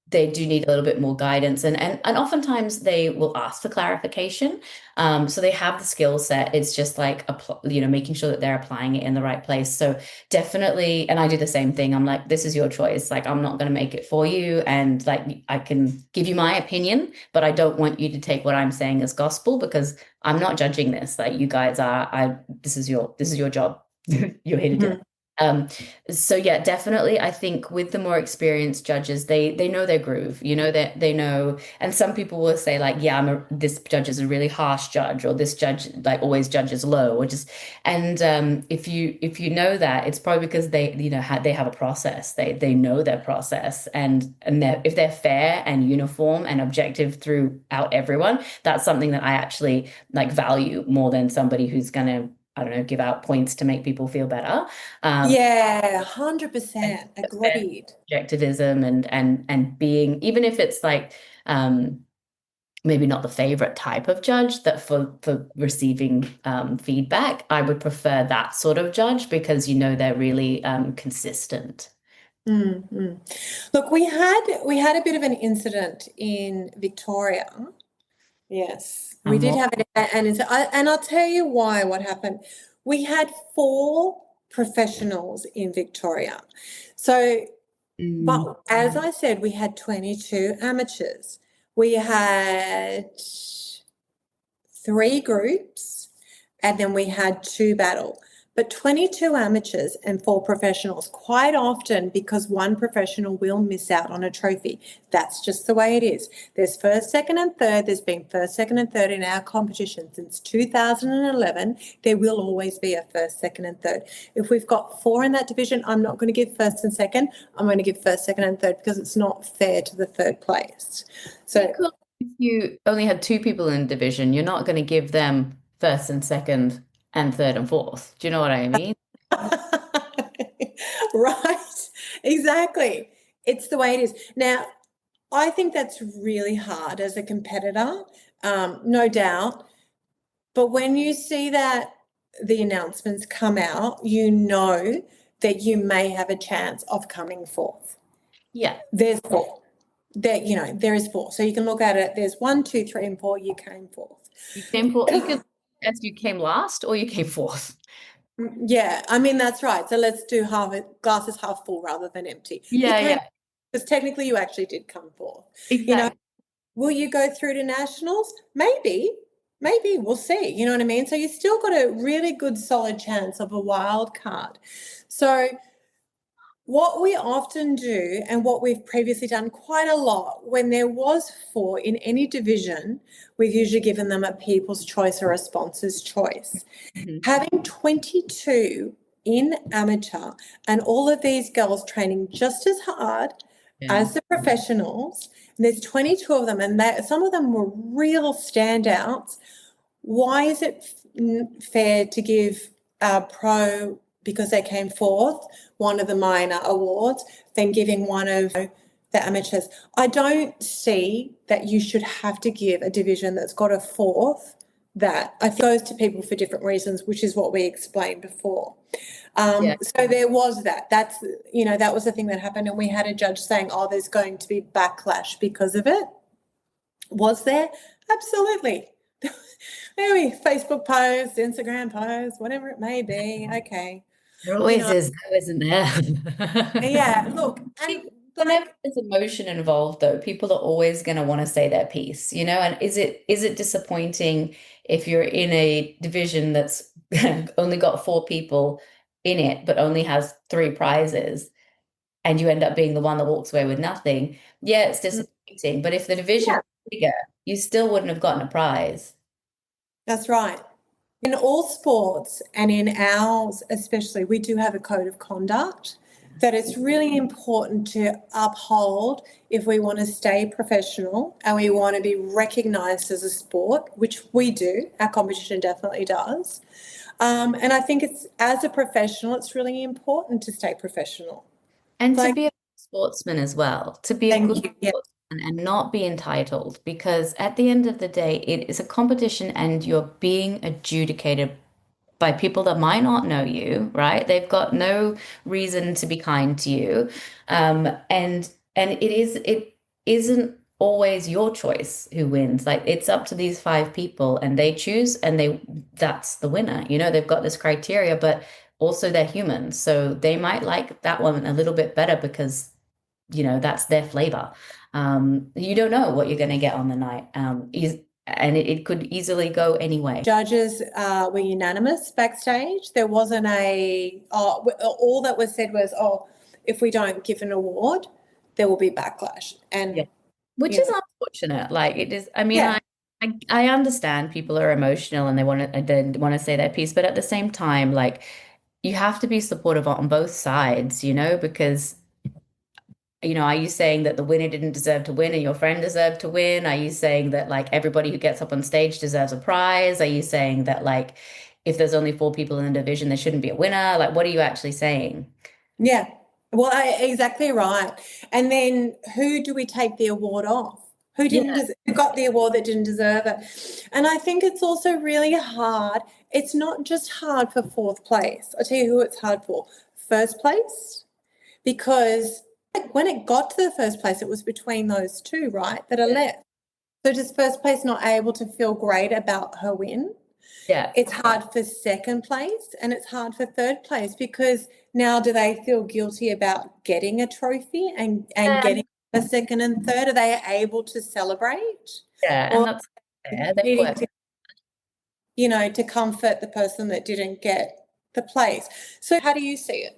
they do need a little bit more guidance and oftentimes they will ask for clarification. So they have the skill set. It's just like making sure that they're applying it in the right place. So definitely, and I do the same thing. I'm like, this is your choice. Like, I'm not going to make it for you. And like, I can give you my opinion, but I don't want you to take what I'm saying as gospel because I'm not judging this. Like, you guys are, this is your job. You're here to do it. Um, so yeah, definitely. I think with the more experienced judges, they know their groove. You know that they know. And some people will say like, yeah, this judge is a really harsh judge, or this judge like always judges low, or just. And if you know that, it's probably because they they have a process. They know their process, and if they're fair and uniform and objective throughout everyone, that's something that I actually like value more than somebody who's gonna, I don't know, give out points to make people feel better. Um, Yeah, and 100% fair agreed. objectivism and being, even if it's like maybe not the favorite type of judge that for receiving feedback, I would prefer that sort of judge because they're really consistent. Mm. Look, we had a bit of an incident in Victoria. Yes, we Um, did well, have it, and I'll tell you why. What happened? We had four professionals in Victoria. So, mm, but as I said, we had 22 amateurs. We had three groups, and then we had two battle. But 22 amateurs and four professionals, quite often because one professional will miss out on a trophy. That's just the way it is. There's first, second, and third. There's been first, second, and third in our competition since 2011. There will always be a first, second, and third. If we've got four in that division, I'm not going to give first and second. I'm going to give first, second, and third because it's not fair to the third place. So, equally, if you only had two people in division, you're not going to give them first and second and third and fourth. Do you know what I mean? right, exactly. It's the way it is. Now, I think that's really hard as a competitor, no doubt. But when you see that the announcements come out, you know that you may have a chance of coming fourth. Yeah. There's four. There is four. So you can look at it. There's one, two, three, and four. You came fourth. You came for you could as you came last or you came fourth. Yeah, I mean that's right. So let's do glass is half full rather than empty. You Yeah, came yeah, because technically you actually did come fourth. You know, exactly. will you go through to nationals? Maybe we'll see. You know what I mean? So you still got a really good solid chance of a wild card. So what we often do, and what we've previously done quite a lot, when there was four in any division, we've usually given them a people's choice or a sponsor's choice. Mhm. Having 22 in amateur and all of these girls training just as hard Yeah. as the professionals, and there's 22 of them, and some of them were real standouts. Why is it fair to give a pro, because they came fourth, one of the minor awards, than giving one of the amateurs? I don't see that you should have to give a division that's got a fourth that. I think it goes to people for different reasons, which is what we explained before. Yeah. So there was that. That was the thing that happened, and we had a judge saying, "Oh, there's going to be backlash because of it." Was there? Absolutely. Maybe Facebook posts, Instagram posts, whatever it may be. Okay. There You always know, is, though, isn't there? yeah, look, and Whenever like, there's emotion involved, though, people are always going to want to say their piece, And is it disappointing if you're in a division that's only got four people in it, but only has three prizes, and you end up being the one that walks away with nothing? Yeah, it's disappointing. But if the division yeah, was bigger, you still wouldn't have gotten a prize. that's right. In all sports and in ours especially, we do have a code of conduct that it's really important to uphold if we want to stay professional and we want to be recognised as a sport, which we do. Our competition definitely does. And I think as a professional, it's really important to stay professional. And to Like, be a sportsman as well, to be a thank good you. Yeah. sportsman and not be entitled, because at the end of the day, it is a competition and you're being adjudicated by people that might not know you, right? They've got no reason to be kind to you. And it isn't always your choice who wins. Like it's up to these five people and they choose and that's the winner. They've got this criteria, but also they're humans. So they might like that one a little bit better because that's their flavor. You don't know what you're going to get on the night. and it could easily go anyway. Judges were unanimous backstage. There wasn't all that was said was, oh, if we don't give an award, there will be backlash. Yeah. And, Which you is know, unfortunate. Like it is, I mean, yeah, I understand people are emotional and they want to say their piece, but at the same time, like you have to be supportive on both sides, because are you saying that the winner didn't deserve to win and your friend deserved to win? Are you saying that like everybody who gets up on stage deserves a prize? Are you saying that like if there's only four people in the division, there shouldn't be a winner? Like, what are you actually saying? yeah. Well, exactly right. And then who do we take the award off? Yeah, Who got the award that didn't deserve it? And I think it's also really hard. It's not just hard for fourth place. I'll tell you who it's hard for. First place, because when it got to the first place, it was between those two, right, that are left. So does first place not able to feel great about her win? yeah. It's hard for second place and it's hard for third place because now do they feel guilty about getting a trophy and getting a second and third? Are they able to celebrate? Yeah, and Or that's fair. They've needing worked. to, to comfort the person that didn't get the place? So how do you see it?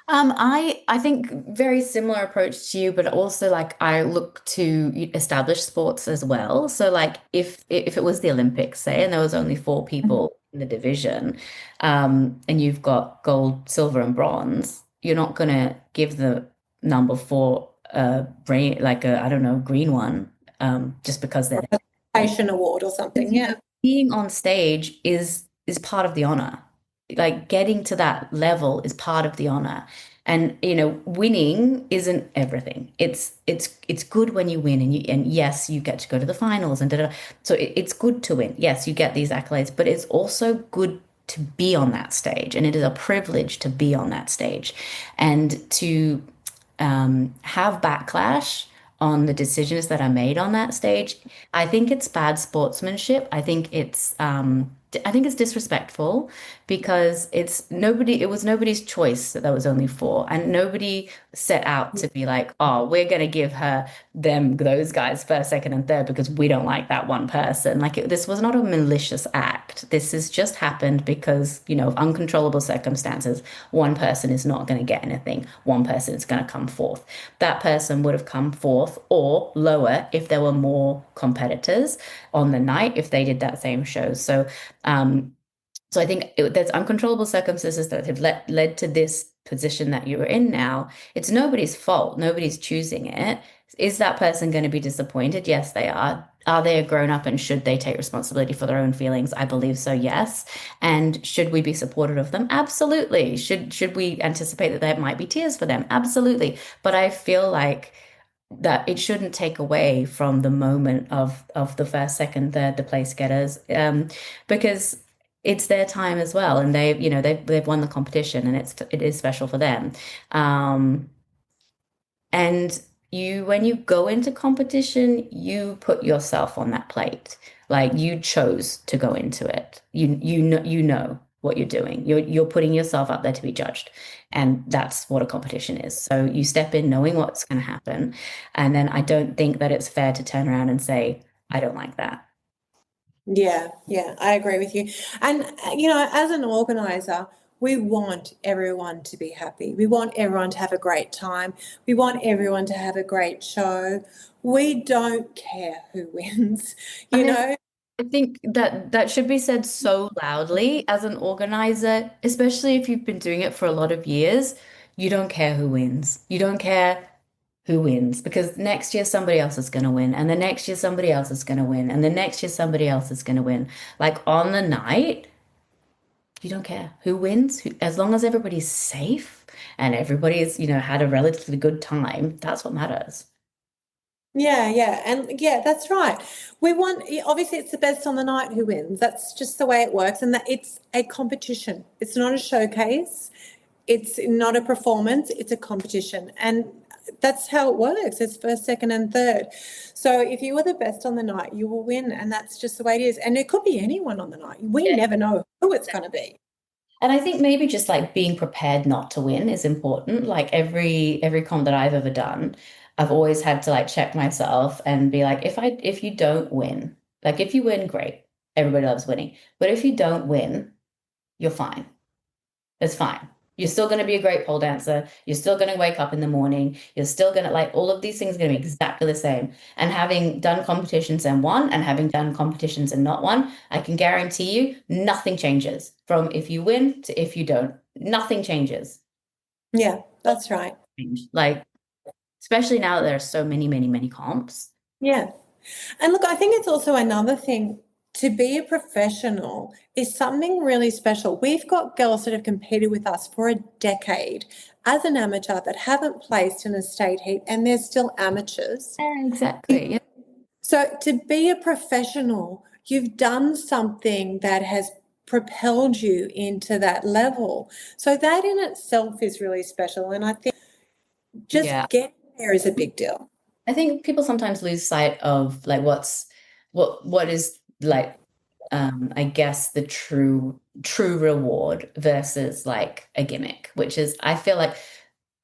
I think very similar approach to you, but also like I look to established sports as well. So like if it was the Olympics, say, and there was only four people in the division, and you've got gold, silver, and bronze, you're not gonna give the number four brain like a I don't know green one, just because they're there. Participation award or something, yeah. Being on stage is part of the honor. Like getting to that level is part of the honor. And winning isn't everything. It's good when you win and yes, you get to go to the finals and da, da. So it's good to win. Yes, you get these accolades, but it's also good to be on that stage. And it is a privilege to be on that stage and to have backlash on the decisions that are made on that stage. I think it's bad sportsmanship. I think it's disrespectful because it was nobody's choice that there was only four and nobody set out to be like, oh, we're going to give those guys first, second, and third because we don't like that one person. Like this was not a malicious act. This has just happened because, of uncontrollable circumstances, one person is not going to get anything. One person is going to come fourth. That person would have come fourth or lower if there were more competitors on the night if they did that same show. So I think there's uncontrollable circumstances that have led to this position that you're in now. It's nobody's fault. Nobody's choosing it. Is that person going to be disappointed? Yes, they are. Are they a grown up and should they take responsibility for their own feelings? I believe so, yes. And should we be supportive of them? Absolutely. Should we anticipate that there might be tears for them? Absolutely. But I feel like that it shouldn't take away from the moment of the first, second, third, the place getters, because it's their time as well, and they've won the competition, and it is special for them. Um, and when you go into competition, you put yourself on that plate. Like you chose to go into it. You know what you're doing. You're putting yourself up there to be judged. And that's what a competition is. So you step in knowing what's going to happen. And then I don't think that it's fair to turn around and say, I don't like that. Yeah, yeah, I agree with you. And, as an organizer, we want everyone to be happy. We want everyone to have a great time. We want everyone to have a great show. We don't care who wins, you I know? I think that should be said so loudly as an organizer, especially if you've been doing it for a lot of years. You don't care who wins. You don't care who wins because next year somebody else is going to win, and the next year somebody else is going to win, and the next year somebody else is going to win. Like on the night, you don't care who wins, as long as everybody's safe and everybody's, had a relatively good time, that's what matters. Yeah, yeah. And yeah, that's right. Obviously, it's the best on the night who wins. That's just the way it works. And that it's a competition, it's not a showcase. It's not a performance, it's a competition. And that's how it works. It's first, second, and third. So if you are the best on the night, you will win. And that's just the way it is. And it could be anyone on the night. We Yeah. never know who it's going to be. And I think maybe just like being prepared not to win is important. Like every comp that I've ever done, I've always had to like check myself and be like, if you don't win, Like if you win, great. Everybody loves winning. But if you don't win, you're fine. It's fine. You're still going to be a great pole dancer. You're still going to wake up in the morning. You're still going to like all of these things are going to be exactly the same. And having done competitions and won, and having done competitions and not won, I can guarantee you nothing changes from if you win to if you don't. Nothing changes. Yeah, that's right. Like, especially now that there are so many, many, many comps. Yeah. And look, I think it's also another thing to be a professional is something really special. We've got girls that have competed with us for a decade as an amateur that haven't placed in a state heat and they're still amateurs. Yeah, exactly. Yeah. So to be a professional, you've done something that has propelled you into that level. So that in itself is really special. And I think just Yeah. getting there is a big deal. I think people sometimes lose sight of like what is like I guess the true reward versus like a gimmick, which is I feel like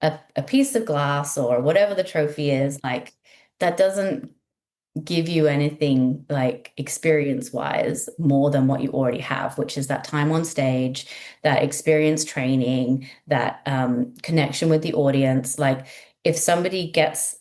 a piece of glass or whatever the trophy is, like that doesn't give you anything like experience wise more than what you already have, which is that time on stage, that experience training, that connection with the audience. Like if somebody gets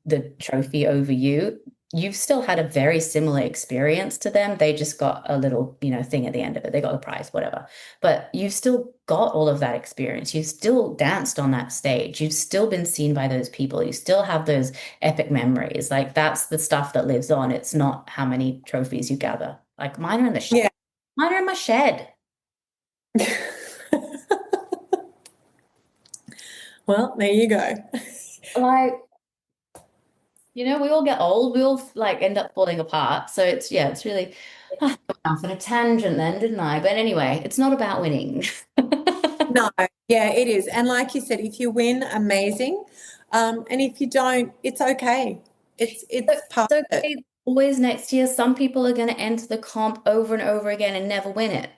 the trophy over you, you've still had a very similar experience to them. They just got a little, thing at the end of it. They got the prize, whatever. But you've still got all of that experience. You've still danced on that stage. You've still been seen by those people. You still have those epic memories. Like that's the stuff that lives on. It's not how many trophies you gather. Like mine are in the shed. Yeah. Mine are in my shed. Well, there you go. Like, we all get old, we all like end up falling apart. So it's really off on a tangent then, didn't I? But anyway, it's not about winning. No, yeah, it is. And like you said, if you win, amazing. And if you don't, it's okay. It's part So of it. always next year, some people are going to enter the comp over and over again and never win it.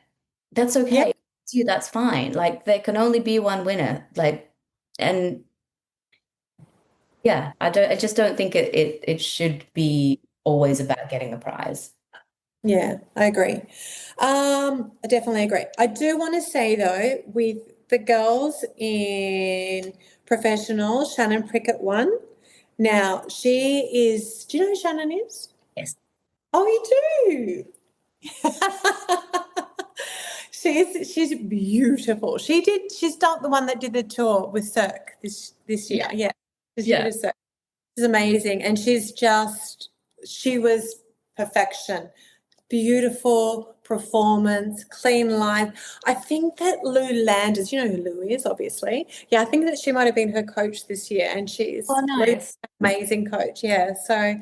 That's Yeah, okay. It's you, that's fine. Like there can only be one winner. Like, and yeah, I just don't think it should be always about getting a prize. yeah, I agree. I definitely agree. I do want to say though, with the girls in professional, Shannon Prickett won. Now she is, do you know who Shannon is? Yes. Oh, you do. She's beautiful. She's done the one that did the tour with Cirque this year. Yeah. Yeah. She's new Yeah. to Cirque. She's amazing. And she was perfection. Beautiful performance, clean life. I think that Lou Landers, you know who Lou is, obviously. Yeah, I think that she might have been her coach this year, and Oh, Lou's nice. an amazing coach. Yeah, so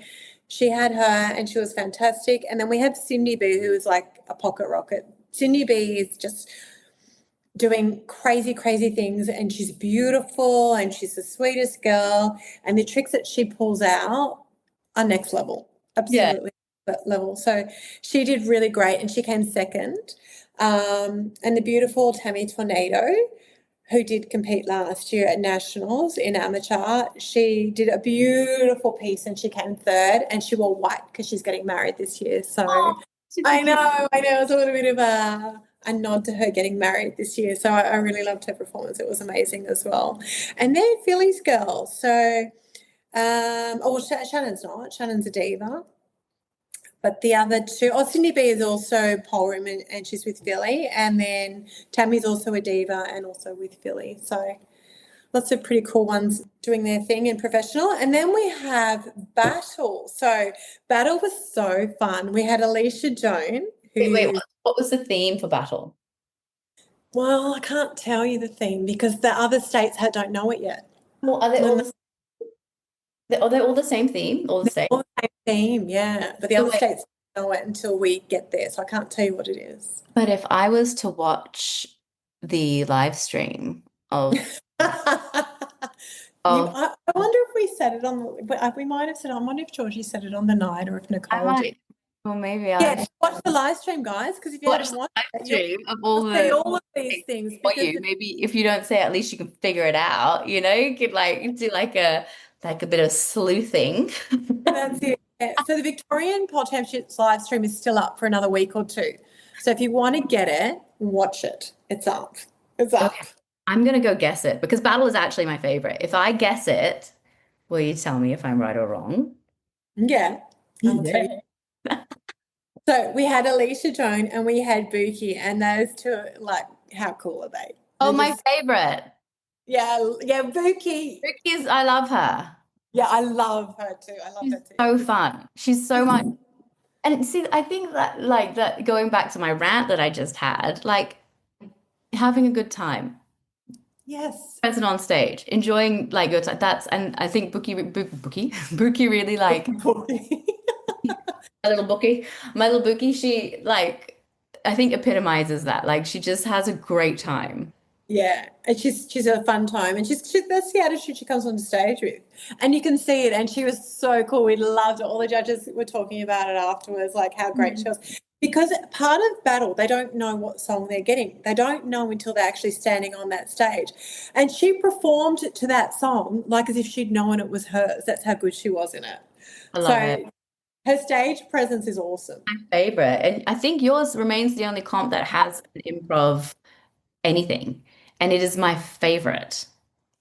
she had her, and she was fantastic. And then we have Cindy B, who is like a pocket rocket. Cindy B is just doing crazy, crazy things, and she's beautiful, and she's the sweetest girl. And the tricks that she pulls out are next level, Yeah. absolutely level. So she did really great, and she came second. And the beautiful Tammy Tornado, who did compete last year at nationals in amateur, she did a beautiful piece, and she came third. And she wore white because she's getting married this year. So Oh, super I cute. know, I know. It's a little bit of a nod to her getting married this year. So I really loved her performance. It was amazing as well. And they're Phillies girls. So, Shannon's not. Shannon's a diva. But the other two, Cindy B is also pole room, and she's with Philly. And then Tammy's also a diva and also with Philly. So lots of pretty cool ones doing their thing in professional. And then we have Battle. So Battle was so fun. We had Alicia Joan, Wait, who, what was the theme for battle? well, I can't tell you the theme because the other states don't know it yet. Well, are they No, all no, are they all the same theme? All the same? all the same theme, yeah. But the So other wait, states don't know it until we get there. So I can't tell you what it is. but if I was to watch the live stream of of I wonder if we said it on we might have said, I wonder if Georgie said it on the night or if I Nicole did. might, or maybe Yeah, I watch the live stream, guys, because if you watch haven't the watched live it, stream of all you'll see the all of these things for because you. Maybe if you don't say it, at least you can figure it out. You could like do like a bit of sleuthing. that's it. So the Victorian Pole Championships live stream is still up for another week or two. So if you want to get it, watch it. It's up. It's up. Okay. I'm going to go guess it because battle is actually my favorite. If I guess it, will you tell me if I'm right or wrong? Yeah. I'll tell you. Yeah. So we had Alicia Joan and we had Buki, and those two, like, how cool are they? Oh, They're my just, favorite. yeah, Buki. I love her. Yeah, I love her too. I love She's her too. so fun. She's so much. And see, I think that like that going back to my rant that I just had, like having a good time. Yes. Present on stage, enjoying like your time. That's and I think Bookie really like my little Bookie. She like I think epitomizes that. Like she just has a great time. Yeah, and she's a fun time, and she's that's the attitude she comes on stage with, and you can see it. And she was so cool. We loved it. All the judges were talking about it afterwards, like how great she was. Because part of battle, they don't know what song they're getting. They don't know until they're actually standing on that stage. And she performed to that song like as if she'd known it was hers. That's how good she was in it. I love it. So her stage presence is awesome. My favorite, and I think yours remains the only comp that has an improv anything, and it is my favorite.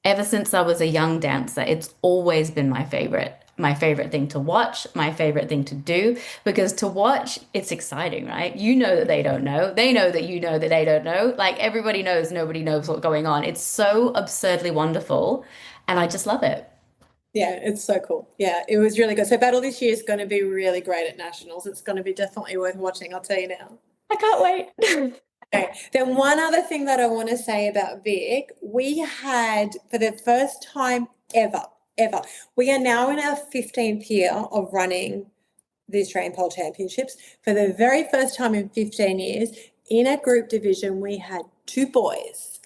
Ever since I was a young dancer, it's always been my favorite thing to watch, my favorite thing to do, because to watch, it's exciting, right? You know that they don't know. They know that you know that they don't know. Like everybody knows, nobody knows what's going on. It's so absurdly wonderful, and I just love it. Yeah, it's so cool. Yeah, it was really good. So battle this year is going to be really great at nationals. It's going to be definitely worth watching, I'll tell you now. I can't wait. Okay. Then one other thing that I want to say about Vic, we had for the first time ever, we are now in our 15th year of running the Australian Pole Championships. For the very first time in 15 years, in a group division, we had two boys.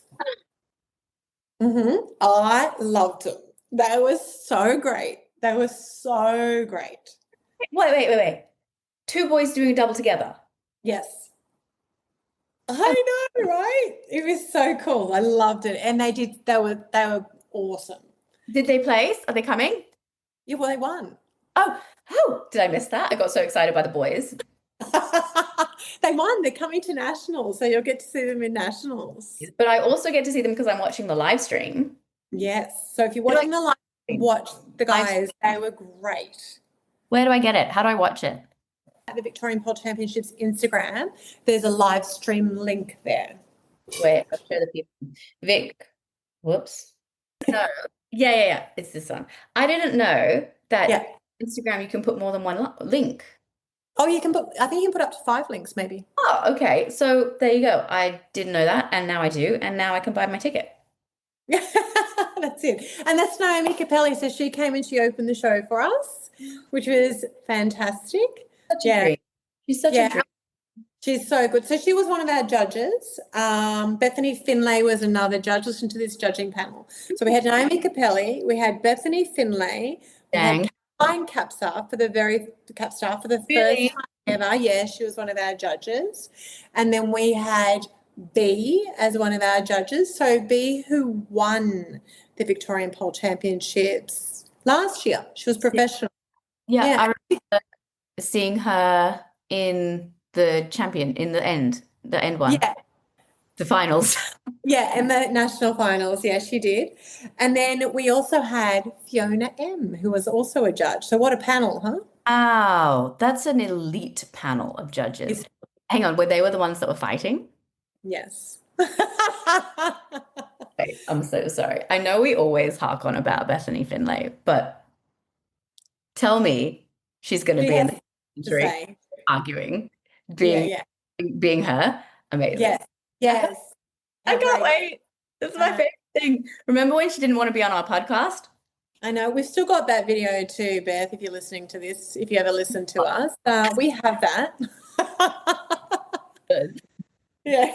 I loved them. They were so great. They were so great. Wait. Two boys doing a double together. Yes. I know, right? It was so cool. I loved it. And they were awesome. Did they place? Are they coming? Yeah, well, they won. Oh, did I miss that? I got so excited by the boys. They won. They're coming to nationals, so you'll get to see them in nationals. But I also get to see them because I'm watching the live stream. Yes. So if you're watching the live, watch the guys. They were great. Where do I get it? How do I watch it? At the Victorian Pole Championships Instagram, there's a live stream link there. Wait, I'll show the people. Vic. Whoops. No. Yeah. It's this one. I didn't know that Instagram you can put more than one link. Oh, I think you can put up to 5 links maybe. Oh, okay. So there you go. I didn't know that, and now I do, and now I can buy my ticket. That's it. And that's Naomi Capelli. So she came and she opened the show for us, which was fantastic. She's such a dream. She's so good. So she was one of our judges. Bethany Finlay was another judge. Listen to this judging panel. So we had Naomi Capelli, we had Bethany Finlay, we had Caroline Capstar for the first time ever. Yeah, she was one of our judges. And then we had B as one of our judges. So B, who won the Victorian Pole Championships last year. She was professional. Yeah. I remember seeing her in the end one. Yeah. The finals. Yeah, in the national finals. Yeah, she did. And then we also had Fiona M, who was also a judge. So what a panel, huh? Oh, that's an elite panel of judges. Hang on, they were the ones that were fighting? Yes. Okay, I'm so sorry. I know we always hark on about Bethany Finlay, but tell me she's going to be in the jury arguing, being her. Amazing. Yes. I can't wait. This is my favorite thing. Remember when she didn't want to be on our podcast? I know. We've still got that video too, Beth, if you're listening to this, if you ever listen to us. We have that. Good. Yeah.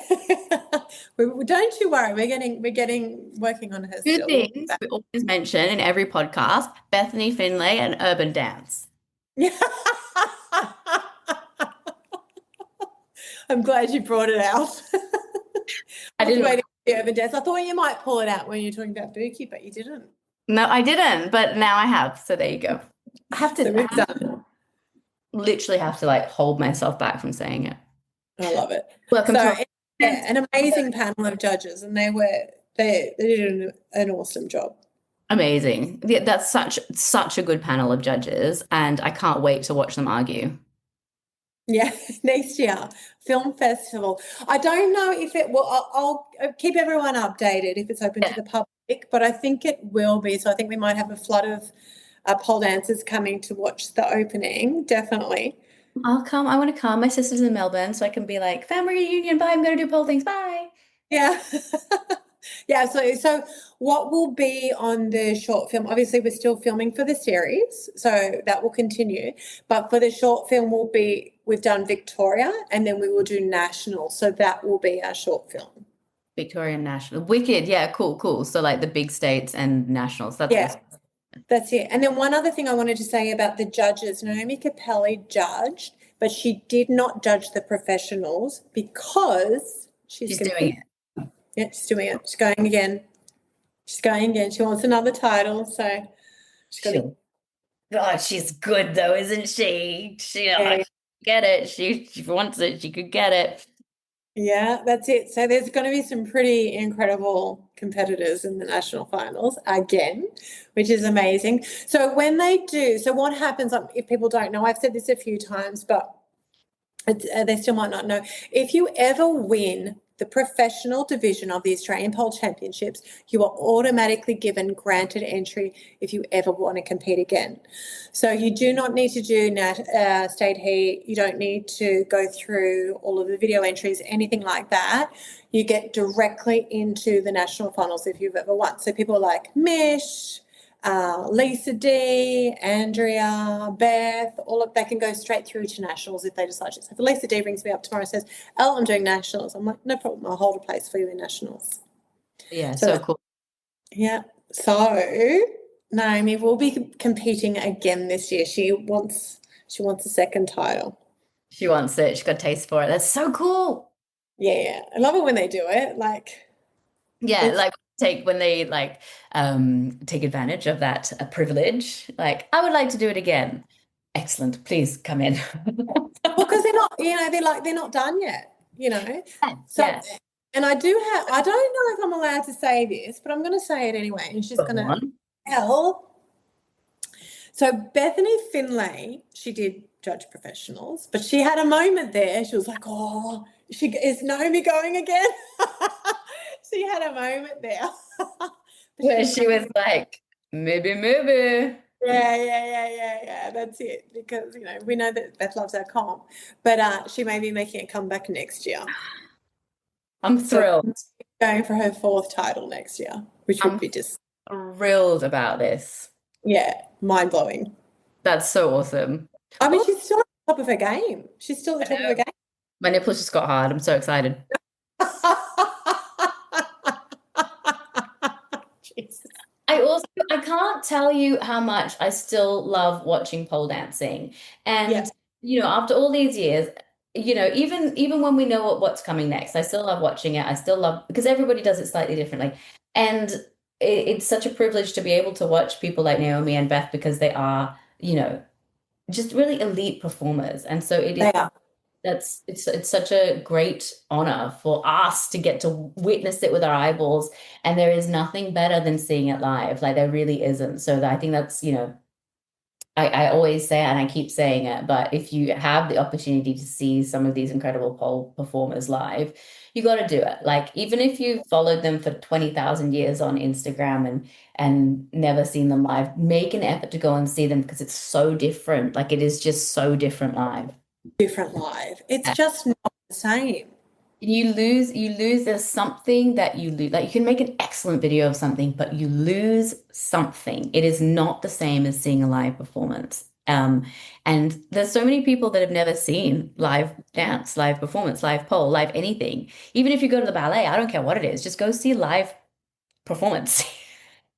Don't you worry. We're working on her Two still. things we always mention in every podcast: Bethany Finlay and urban dance. I'm glad you brought it out. I didn't wait the urban dance. I thought you might pull it out when you're talking about Buki, but you didn't. No, I didn't, but now I have. So there you go. I have to. So we've done. literally have to like hold myself back from saying it. I love it. Welcome So to yeah, an amazing panel of judges, and they did an awesome job. amazing. Yeah, that's such a good panel of judges, and I can't wait to watch them argue. Yeah, next year, film festival. I don't know if it will. I'll keep everyone updated if it's open to Yeah, the public, but I think it will be. So I think we might have a flood of pole dancers coming to watch the opening. Definitely. I'll come. I want to come. My sister's in Melbourne, so I can be like, family reunion. Bye. I'm going to do pole things. Bye. Yeah. Yeah, so what will be on the short film? Obviously, we're still filming for the series, so that will continue. But for the short film, we've done Victoria, and then we will do national. So that will be our short film. Victorian National. Wicked. Yeah, cool, cool. So like the big states and nationals. That's Yeah, awesome. that's it. And then one other thing I wanted to say about the judges, Naomi Capelli judged, but she did not judge the professionals because she's She's doing competing. it. Yeah, she's doing it. She's going again. She's going again. She wants another title, so she's got to. She'll God, she's good though, isn't she? She Yeah, get it. She wants it. She could get it. yeah, that's it. So there's going to be some pretty incredible competitors in the national finals again, which is amazing. So when they do, so what happens, if people don't know, I've said this a few times, but they still might not know. If you ever win the professional division of the Australian Pole Championships, you are automatically granted entry if you ever want to compete again. So you do not need to do state heat. You don't need to go through all of the video entries, anything like that. You get directly into the national finals if you've ever won. So people like Mish, Lisa D, Andrea, Beth, all of that can go straight through to nationals if they decide to. So if Lisa D brings me up tomorrow and says, "Elle, I'm doing nationals," I'm like, "No problem, I'll hold a place for you in nationals." Yeah, So so cool. yeah, so Naomi will be competing again this year. She wants a second title. She wants it. She's got a taste for it. That's so cool. Yeah, I love it when they do it. Like Yeah, it's like take when they like take advantage of that privilege. Like, I would like to do it again. Excellent. Please come in. well, because they're not, they're not done yet. So, Yeah. and I don't know if I'm allowed to say this, but I'm going to say it anyway. And she's Go going to on. tell. So, Bethany Finlay, she did judge professionals, but she had a moment there. She was like, "Oh, is Naomi going again?" She had a moment there. But Where she's she was like, maybe, maybe. yeah. That's it. Because we know that Beth loves our comp, but she may be making a comeback next year. I'm So thrilled. going for her fourth title next year, which would I'm be just thrilled about this. mind blowing. That's so awesome. I mean, Also, she's still at the top of her game. She's still at I the top of her know. game. My nipples just got hard. I'm so excited. Jesus. I can't tell you how much I still love watching pole dancing. Yeah, And after all these years, even when we know what's coming next, I still love watching it. I still love because everybody does it slightly differently. And it's such a privilege to be able to watch people like Naomi and Beth because they are, just really elite performers. And so it is they are. it's such a great honor for us to get to witness it with our eyeballs, and there is nothing better than seeing it live. Like there really isn't. So I think that's, I always say it and I keep saying it, but if you have the opportunity to see some of these incredible pole performers live, you got to do it. Like even if you followed them for 20,000 years on Instagram and never seen them live, make an effort to go and see them because it's so different. Like it is just so different live. Different live. It's just not the same. You lose there's something that you lose. Like you can make an excellent video of something, but you lose something. It is not the same as seeing a live performance. And there's so many people that have never seen live dance, live performance, live pole, live anything. Even if you go to the ballet, I don't care what it is, just go see live performance.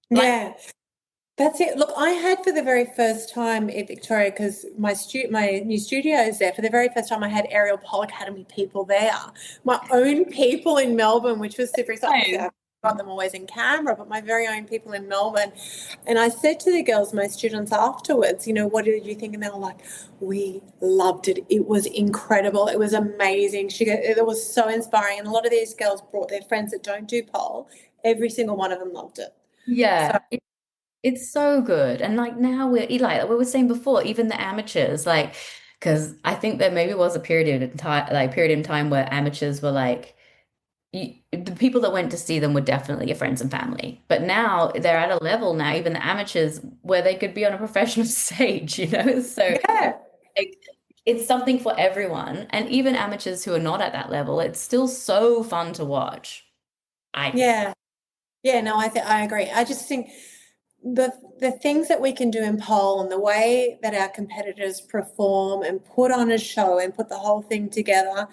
Like, Yeah. That's it. Look, I had for the very first time at Victoria, because my new studio is there. For the very first time, I had Aerial Pole Academy people there, my own people in Melbourne, which was super exciting. nice. got them always in Canberra, but my very own people in Melbourne. And I said to the girls, my students afterwards, what did you think? And they were like, we loved it. It was incredible. It was amazing. It was so inspiring. And a lot of these girls brought their friends that don't do pole. Every single one of them loved it. Yeah. It's so good. And like now like we were saying before, even the amateurs, like, because I think there maybe was a period in time where amateurs were like, the people that went to see them were definitely your friends and family. But now they're at a level now, even the amateurs, where they could be on a professional stage, So Yeah. like, it's something for everyone. And even amateurs who are not at that level, it's still so fun to watch. I think. Yeah. Yeah, no, I agree. I just think the things that we can do in pole and the way that our competitors perform and put on a show and put the whole thing together,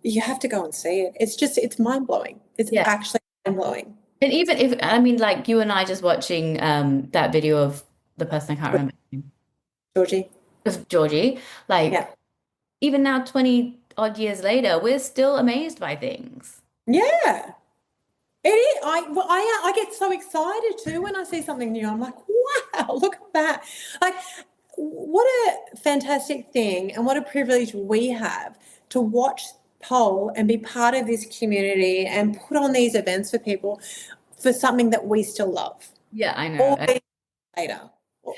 you have to go and see it. It's mind blowing. It's Yeah. actually mind blowing. And even if, I mean, like you and I just watching that video of the person I can't remember, Georgie. of Georgie, like Yeah. even now 20 odd years later, we're still amazed by things. Yeah. It is. I get so excited too when I see something new. I'm like, wow, look at that. Like, what a fantastic thing and what a privilege we have to watch pole and be part of this community and put on these events for people for something that we still love. Yeah, I know. All these later.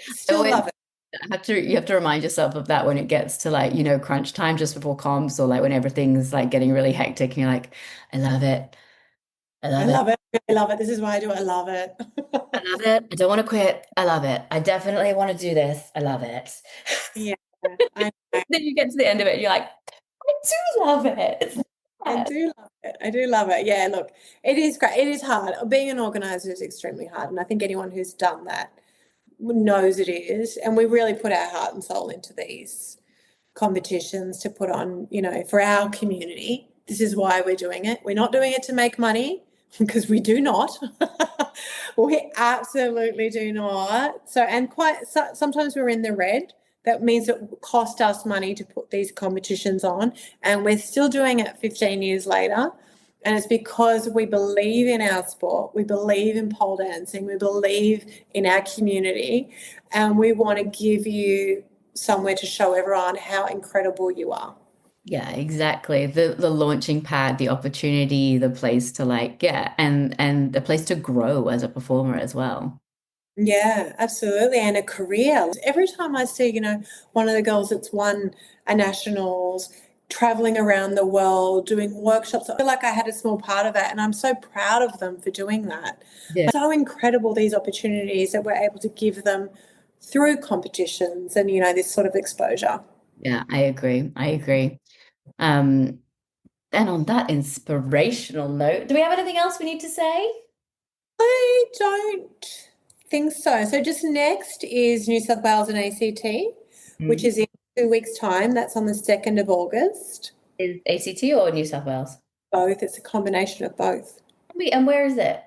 Still love it. You have to remind yourself of that when it gets to like, crunch time just before comps or like when everything's like getting really hectic and you're like, I love it. I I love it. love it. I love it. This is why I do it. I love it. I love it. I don't want to quit. I love it. I definitely want to do this. I love it. Yeah, I know. Then you get to the end of it and you're like, I do love it. It's I sad. do love it. I do love it. Yeah, look, it is great. It is hard. Being an organizer is extremely hard. And I think anyone who's done that knows it is. And we really put our heart and soul into these competitions to put on, for our community. This is why we're doing it. We're not doing it to make money because we do not. We absolutely do not. So, and sometimes we're in the red. That means it cost us money to put these competitions on, and we're still doing it 15 years later. And it's because we believe in our sport, we believe in pole dancing, we believe in our community, and we want to give you somewhere to show everyone how incredible you are. Yeah, exactly. The launching pad, the opportunity, the place to like, yeah, and the place to grow as a performer as well. Yeah, absolutely. And a career. Every time I see, one of the girls that's won a nationals, traveling around the world, doing workshops, I feel like I had a small part of that. And I'm so proud of them for doing that. Yeah. So incredible, these opportunities that we're able to give them through competitions and, this sort of exposure. Yeah, I agree. I agree. Um, and on that inspirational note, do we have anything else we need to say? I don't think so. So just next is New South Wales and ACT, which Mhm. is in 2 weeks' time. That's on the 2nd of August. Is ACT or New South Wales? Both. It's a combination of both. And where is it?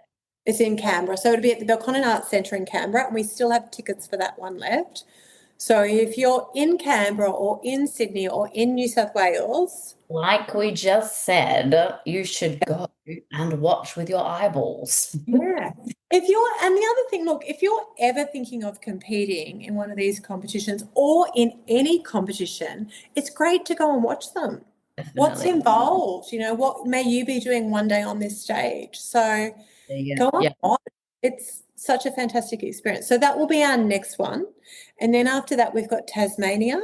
It's in Canberra. So it'll be at the Belconnen Arts Centre in Canberra, and we still have tickets for that one left. So if you're in Canberra or in Sydney or in New South Wales, Like we just said, you should go and watch with your eyeballs. yeah. And the other thing, look, if you're ever thinking of competing in one of these competitions or in any competition, it's great to go and watch them. What's Definitely. involved? What may you be doing one day on this stage? So go Yeah. on. It's such a fantastic experience. So that will be our next one. And then after that, we've got Tasmania.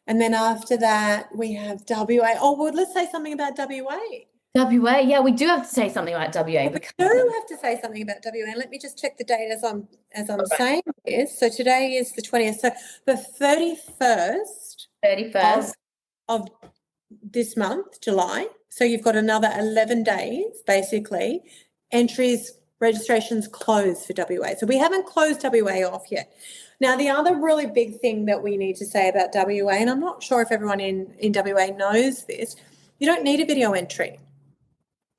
And then after that, we have WA. Oh, well, let's say something about WA. WA, yeah, we do have to say something about WA We because do have to say something about WA. Let me just check the date as I'm saying this. So today is the 20th. So the 31st 31st. of this month, July. So you've got another 11 days, basically. Registrations closed for WA. So we haven't closed WA off yet. Now, the other really big thing that we need to say about WA, and I'm not sure if everyone in WA knows this, you don't need a video entry.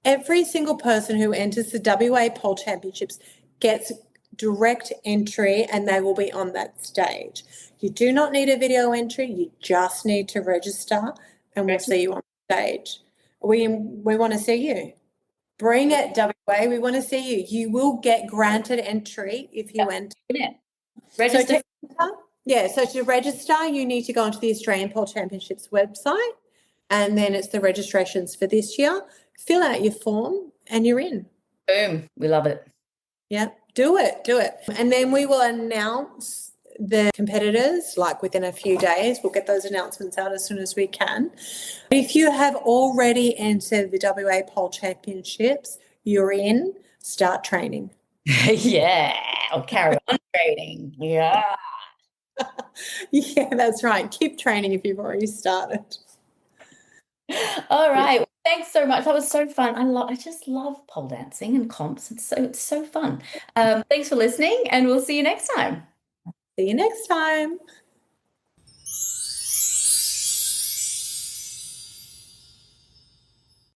Every single person who enters the WA Pole Championships gets direct entry and they will be on that stage. You do not need a video entry. You just need to register and we'll see you on stage. We want to see you. Bring it, WA. way. We want to see you. You will get granted entry if you enter. Yeah. So Register. so to register, you need to go onto the Australian Pole Championships website, and then it's the registrations for this year. Fill out your form and you're in. Boom. We love it. Yeah, do it. And then we will announce the competitors like within a few days. We'll get those announcements out as soon as we can. If you have already entered the WA Pole Championships, you're in. Start training. Yeah. Or carry on training. Yeah. Yeah, that's right. Keep training if you've already started. All right. Well, thanks so much. That was so fun. I just love pole dancing and comps. It's so fun. Thanks for listening, and we'll see you next time. See you next time.